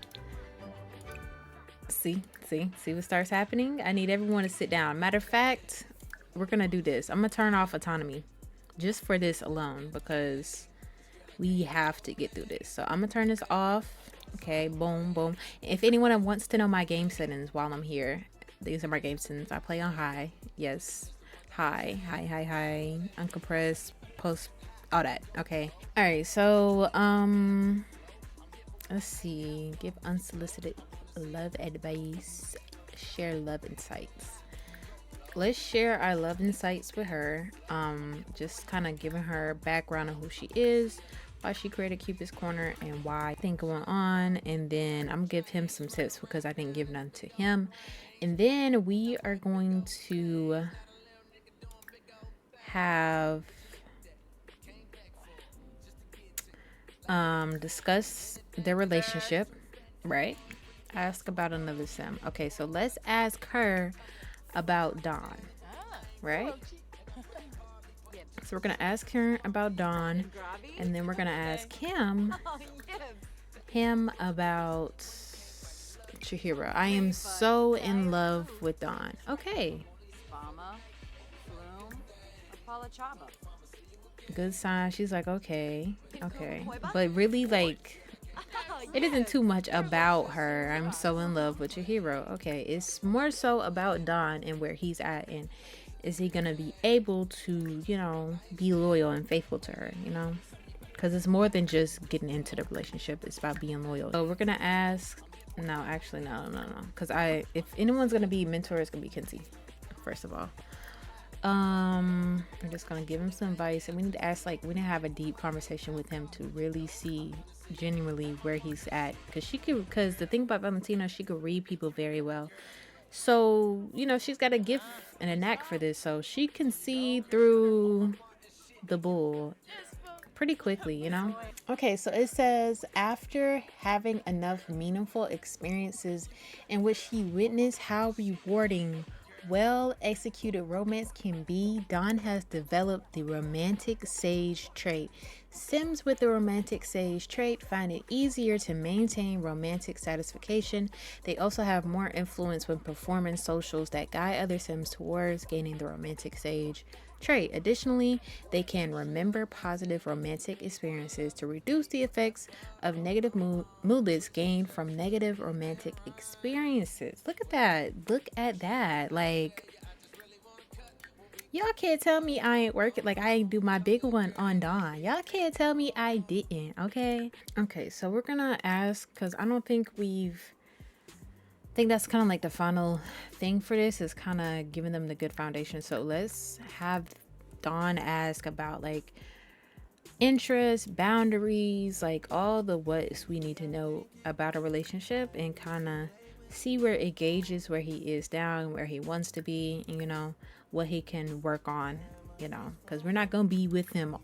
what starts happening? I need everyone to sit down. Matter of fact, we're gonna do this. I'm gonna turn off autonomy just for this alone because we have to get through this. So I'm gonna turn this off. Okay, boom, boom. If anyone wants to know my game settings while I'm here, these are my game settings. I play on high. Yes, high, uncompressed, post, all that. Okay. All right. So let's see. Give unsolicited love advice. Share love insights. Let's share our love insights with her. Just kind of giving her background on who she is, why she created Cupid's Corner, and why things going on. And then I'm gonna give him some tips because I didn't give none to him. And then we are going to have discuss their relationship, right? Ask about another sim. Okay, so let's ask her about Don, right? So we're gonna ask her about Don, and then we're gonna ask him about Chihiro. I am so in love with Don. Okay, good sign. She's like, okay, but really, like, it isn't too much about her. I'm so in love with Chihiro. Okay, it's more so about Don and where he's at, and is he gonna be able to, you know, be loyal and faithful to her, you know, because it's more than just getting into the relationship. It's about being loyal. So we're gonna ask No, actually, no. Because if anyone's gonna be mentor, it's gonna be Kenzie, first of all. I'm just gonna give him some advice, and we need to ask, like, we need to have a deep conversation with him to really see genuinely where he's at. Because the thing about Valentina, she could read people very well. So, you know, she's got a gift and a knack for this, so she can see through the bull pretty quickly, you know? Okay, so it says, after having enough meaningful experiences in which he witnessed how rewarding well executed romance can be, Don has developed the romantic sage trait. Sims with the romantic sage trait find it easier to maintain romantic satisfaction. They also have more influence when performing socials that guide other Sims towards gaining the romantic sage trait. Additionally, they can remember positive romantic experiences to reduce the effects of negative moodlets gained from negative romantic experiences. Look at that. Look at that. Like, y'all can't tell me I ain't working. Like, I ain't do my big one on Dawn. Y'all can't tell me I didn't. Okay, so we're gonna ask, because I don't think I think that's kind of like the final thing for this, is kind of giving them the good foundation. So let's have Dawn ask about, like, interests, boundaries, like all the what's we need to know about a relationship, and kind of see where it gauges where he is now and where he wants to be, and, you know, what he can work on, you know, because we're not gonna be with him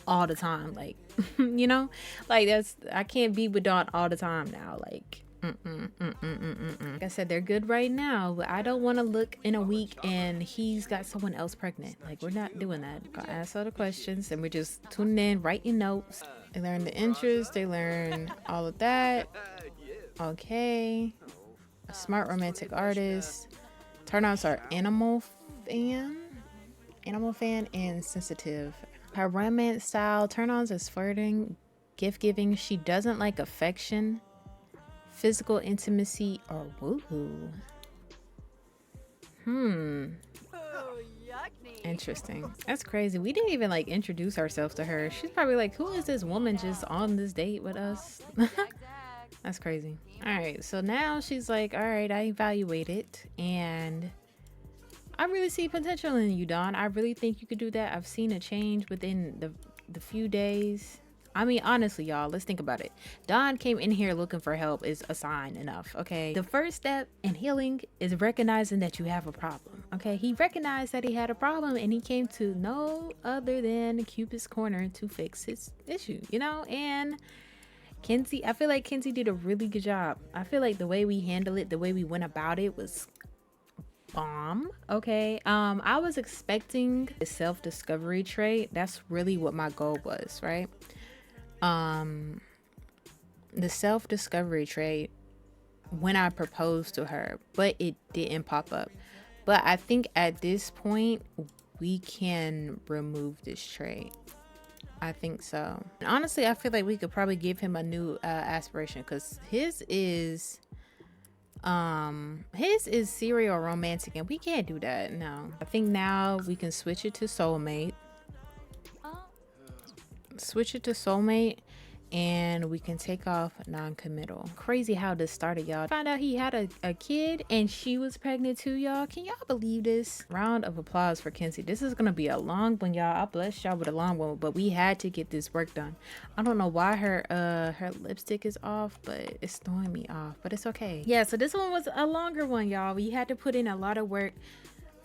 all the time, like, you know, like, I can't be with Dawn all the time now, like. Like I said, they're good right now, but I don't want to look in a week and he's got someone else pregnant. Like, we're not doing that. Gotta ask all the questions, and we're just tuning in, writing notes. They learn the interest, they learn all of that. Okay. A smart romantic artist. Turnouts are animal fan, and sensitive. Her romance style turn-ons is flirting, gift giving. She doesn't like affection, physical intimacy, or woohoo. Interesting. That's crazy. We didn't even, like, introduce ourselves to her. She's probably like, who is this woman just on this date with us? That's crazy. All right, so now she's like, all right, I evaluated, and I really see potential in you, Don. I really think you could do that. I've seen a change within the few days. I mean, honestly, y'all, let's think about it. Don came in here looking for help is a sign enough, okay? The first step in healing is recognizing that you have a problem, okay? He recognized that he had a problem, and he came to no other than Cupid's corner to fix his issue, you know? And Kenzie, I feel like Kenzie did a really good job. I feel like the way we handled it, the way we went about it was bomb. Okay, I was expecting a self-discovery trait. That's really what my goal was, right? The self-discovery trait when I proposed to her, but it didn't pop up. But I think at this point we can remove this trait. I think so. And honestly, I feel like we could probably give him a new aspiration, because his is serial romantic, and we can't do that. No, I think now we can switch it to soulmate. And we can take off non-committal. Crazy how this started, y'all. Find out he had a kid and she was pregnant too, y'all. Can y'all believe this? Round of applause for Kenzie. This is gonna be a long one, y'all. I bless y'all with a long one, but we had to get this work done. I don't know why her lipstick is off, but it's throwing me off, but it's okay. Yeah, so this one was a longer one, y'all. We had to put in a lot of work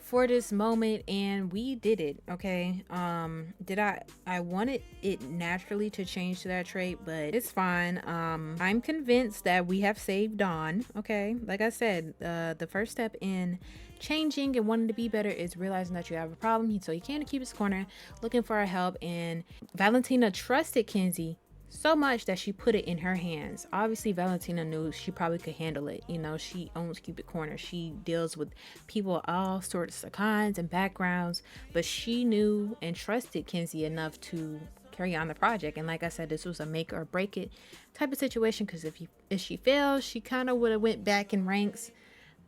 for this moment, and we did it. Okay, I wanted it naturally to change to that trait, but it's fine. I'm convinced that we have saved Dawn. Okay, like I said, the first step in changing and wanting to be better is realizing that you have a problem. So he came to Cupid's corner looking for our help, and Valentina trusted Kenzie so much that she put it in her hands. Obviously, Valentina knew she probably could handle it. You know, she owns Cupid Corner. She deals with people of all sorts of kinds and backgrounds, but she knew and trusted Kenzie enough to carry on the project. And like I said, this was a make or break it type of situation, because if she fails, she kind of would have went back in ranks.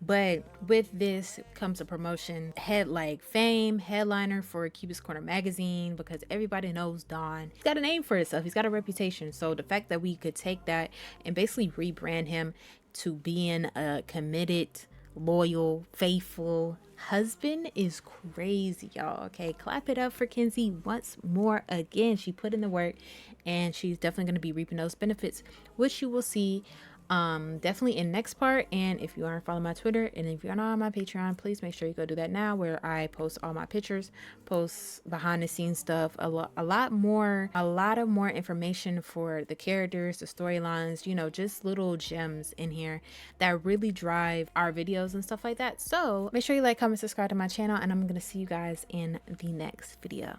But with this comes a promotion, fame headliner for Cupid's Corner magazine, because everybody knows Don. He's got a name for himself. He's got a reputation. So the fact that we could take that and basically rebrand him to being a committed, loyal, faithful husband is crazy, y'all. Okay, clap it up for Kenzie once more again. She put in the work and she's definitely going to be reaping those benefits, which you will see definitely in next part. And if you aren't following my Twitter and if you're not on my Patreon, please make sure you go do that now, where I post all my pictures, post behind the scenes stuff, a lot of more information for the characters, the storylines, you know, just little gems in here that really drive our videos and stuff like that. So make sure you like, comment, subscribe to my channel, and I'm gonna see you guys in the next video.